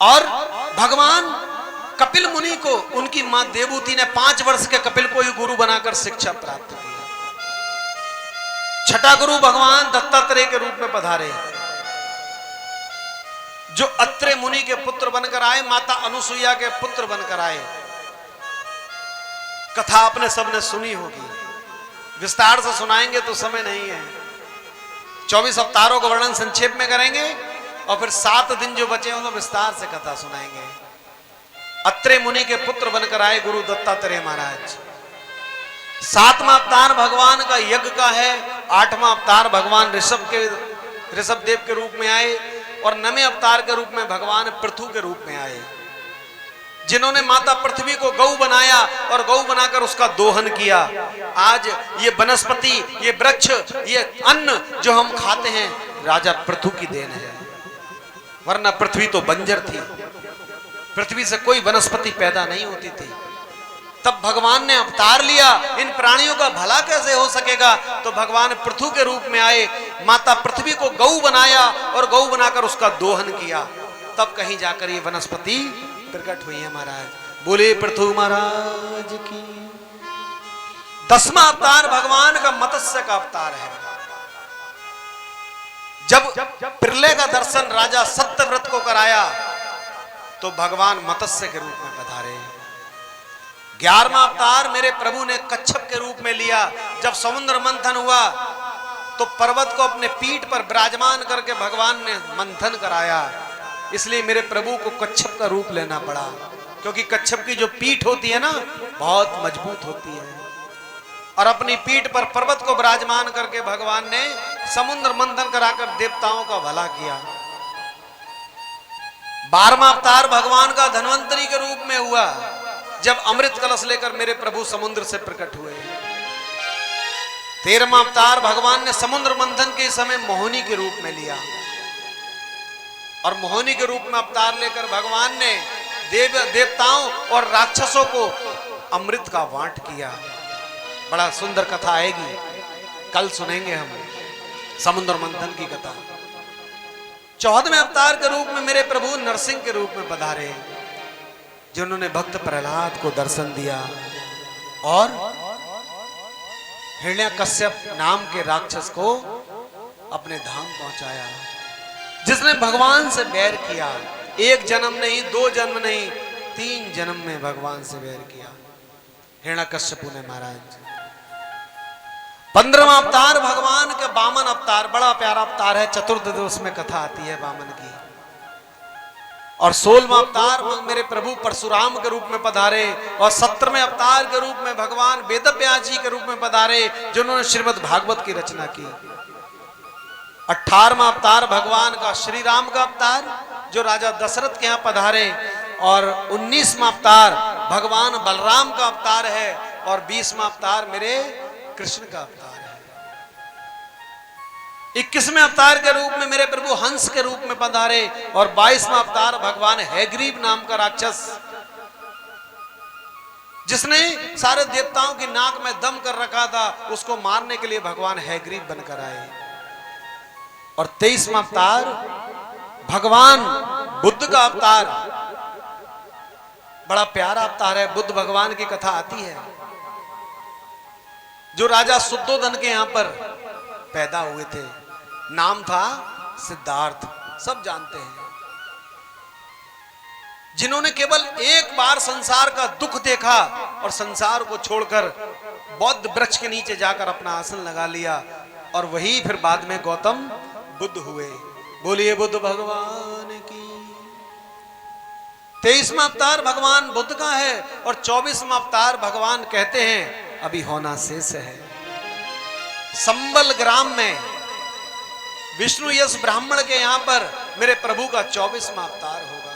और भगवान कपिल मुनि को उनकी मां देवहूति ने 5 वर्ष के कपिल को ही गुरु बनाकर शिक्षा प्राप्त की। छठा गुरु भगवान दत्तात्रेय के रूप में पधारे, जो अत्रे मुनि के पुत्र बनकर आए, माता अनुसुईया के पुत्र बनकर आए। कथा आपने सबने सुनी होगी, विस्तार से सुनाएंगे तो समय नहीं है। 24 अवतारों का वर्णन संक्षेप में करेंगे और फिर 7 दिन जो बचे हैं तो विस्तार से कथा सुनाएंगे। अत्रे मुनि के पुत्र बनकर आए गुरु दत्तात्रेय महाराज। 7वां अवतार भगवान का यज्ञ का है। 8वां अवतार भगवान ऋषभ देव के रूप में आए और 9वें अवतार के रूप में भगवान पृथु के रूप में आए, जिन्होंने माता पृथ्वी को गौ बनाया और गौ बनाकर उसका दोहन किया। आज ये वनस्पति, ये वृक्ष, ये अन्न जो हम खाते हैं राजा पृथु की देन है, वरना पृथ्वी तो बंजर थी, पृथ्वी से कोई वनस्पति पैदा नहीं होती थी। तब भगवान ने अवतार लिया, इन प्राणियों का भला कैसे हो सकेगा, तो भगवान पृथु के रूप में आए, माता पृथ्वी को गौ बनाया और गौ बनाकर उसका दोहन किया। तब कहीं जाकर ये वनस्पति प्रकट हुई है महाराज। बोले पृथु महाराज की। 10वां अवतार भगवान का मत्स्य का अवतार है। जब प्रलय का दर्शन राजा सत्यव्रत को कराया तो भगवान मत्स्य के रूप में पधारे। 11वां अवतार मेरे प्रभु ने कच्छप के रूप में लिया। जब समुद्र मंथन हुआ तो पर्वत को अपने पीठ पर विराजमान करके भगवान ने मंथन कराया, इसलिए मेरे प्रभु को कच्छप का रूप लेना पड़ा, क्योंकि कच्छप की जो पीठ होती है ना बहुत मजबूत होती है, और अपनी पीठ पर पर्वत को विराजमान करके भगवान ने समुद्र मंथन कराकर देवताओं का भला किया। 12वां अवतार भगवान का धन्वंतरी के रूप में हुआ, जब अमृत कलश लेकर मेरे प्रभु समुद्र से प्रकट हुए। 13वां अवतार भगवान ने समुद्र मंथन के समय मोहिनी के रूप में लिया, और मोहिनी के रूप में अवतार लेकर भगवान ने देवताओं और राक्षसों को अमृत का वांट किया। बड़ा सुंदर कथा आएगी, कल सुनेंगे हम समुद्र मंथन की कथा। 14वें अवतार के रूप में मेरे प्रभु नरसिंह के रूप में पधारे, जिन्होंने भक्त प्रहलाद को दर्शन दिया और हिरण्यकश्यप नाम के राक्षस को अपने धाम पहुंचाया, जिसने भगवान से बैर किया। 1 जन्म नहीं, 2 जन्म नहीं, 3 जन्म में भगवान से बैर किया हिरण्यकश्यप ने महाराज। 15वां अवतार भगवान के वामन अवतार, बड़ा प्यारा अवतार है, चतुर्दश में कथा आती है वामन की। और 16वां अवतार मेरे प्रभु परशुराम के रूप में पधारे, और 17वें अवतार के रूप में भगवान वेदव्यास जी के रूप में पधारे, जिन्होंने श्रीमद् भागवत की रचना की। 18वां अवतार भगवान का श्री राम का अवतार, जो राजा दशरथ के यहाँ पधारे, और 19वां अवतार भगवान बलराम का अवतार है, और 20वां अवतार मेरे कृष्ण का अवतार है। 21वें अवतार के रूप में मेरे प्रभु हंस के रूप में पधारे, और 22वां अवतार भगवान हैग्रीव नाम का राक्षस, जिसने सारे देवताओं की नाक में दम कर रखा था, उसको मारने के लिए भगवान हैग्रीव बनकर आए। और 23वां अवतार भगवान बुद्ध का अवतार, बड़ा प्यारा अवतार है। बुद्ध भगवान की कथा आती है, जो राजा शुद्धोधन के यहां पर पैदा हुए थे, नाम था सिद्धार्थ, सब जानते हैं। जिन्होंने केवल एक बार संसार का दुख देखा और संसार को छोड़कर बौद्ध वृक्ष के नीचे जाकर अपना आसन लगा लिया, और वही फिर बाद में गौतम बुद्ध हुए। बोलिए बुद्ध भगवान की। 23वां अवतार भगवान बुद्ध का है, और 24वां अवतार भगवान कहते हैं अभी होना शेष है। संबल ग्राम में विष्णु यश ब्राह्मण के यहां पर मेरे प्रभु का 24वां अवतार होगा।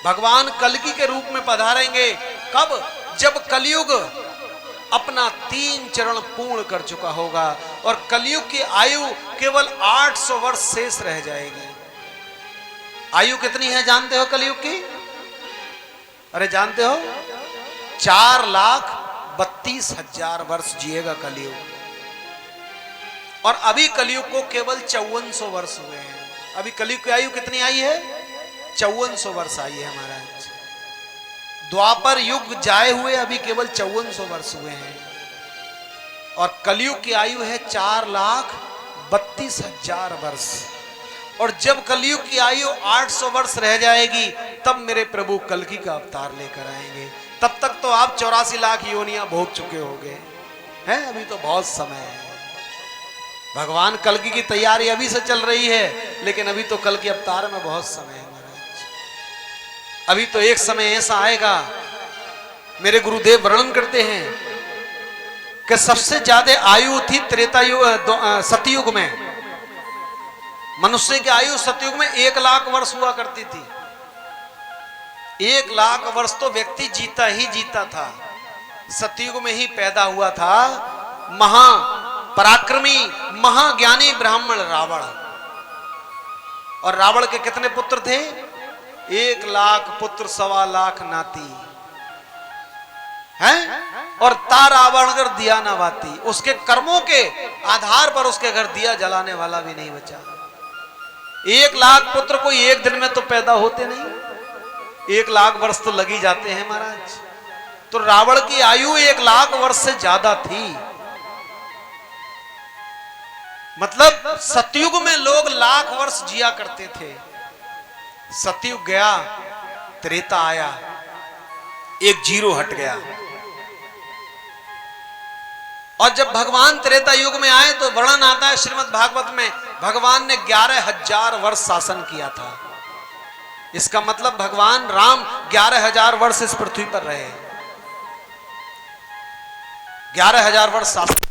भगवान कल्कि के रूप में पधारेंगे। कब? जब कलयुग अपना 3 चरण पूर्ण कर चुका होगा, और कलयुग की आयु केवल 800 वर्ष शेष रह जाएगी। आयु कितनी है जानते हो कलयुग की? अरे जानते हो? 4,32,000 वर्ष जिएगा कलयुग, और अभी कलयुग को केवल 5400 वर्ष हुए हैं। अभी कलयुग की आयु कितनी आई है? 5400 वर्ष आई है महाराज। द्वापर युग जाए हुए अभी केवल 5400 वर्ष हुए हैं, और कलयुग की आयु है 4,32,000 वर्ष। और जब कलयुग की आयु 800 वर्ष रह जाएगी, तब मेरे प्रभु कल्कि का अवतार लेकर आएंगे। तब तक तो आप 84 लाख योनियां भोग चुके होंगे हैं, अभी तो बहुत समय है। भगवान कल्कि की तैयारी अभी से चल रही है, लेकिन अभी तो कल्कि अवतार में बहुत समय है महाराज। अभी तो एक समय ऐसा आएगा, मेरे गुरुदेव वर्णन करते हैं कि सबसे ज्यादा आयु थी त्रेता युग, सतयुग में। मनुष्य की आयु सतयुग में 1 लाख वर्ष हुआ करती थी। 1 लाख वर्ष तो व्यक्ति जीता ही जीता था। सतयुग में ही पैदा हुआ था महा पराक्रमी महाज्ञानी ब्राह्मण रावण। और रावण के कितने पुत्र थे? 1 लाख पुत्र, 1.25 लाख नाती हैं। और ता रावण अगर दिया ना बाती, उसके कर्मों के आधार पर उसके घर दिया जलाने वाला भी नहीं बचा। 1 लाख पुत्र कोई एक दिन में तो पैदा होते नहीं, 1 लाख वर्ष तो लगी जाते हैं महाराज। तो रावण की आयु 1 लाख वर्ष से ज्यादा थी। मतलब सतयुग में लोग लाख वर्ष जिया करते थे। सतयुग गया, त्रेता आया, एक जीरो हट गया। और जब भगवान त्रेता युग में आए तो वर्णन आता है श्रीमद् भागवत में, भगवान ने 11,000 वर्ष शासन किया था। इसका मतलब भगवान राम 11,000 वर्ष इस पृथ्वी पर रहे। 11,000 वर्ष शासन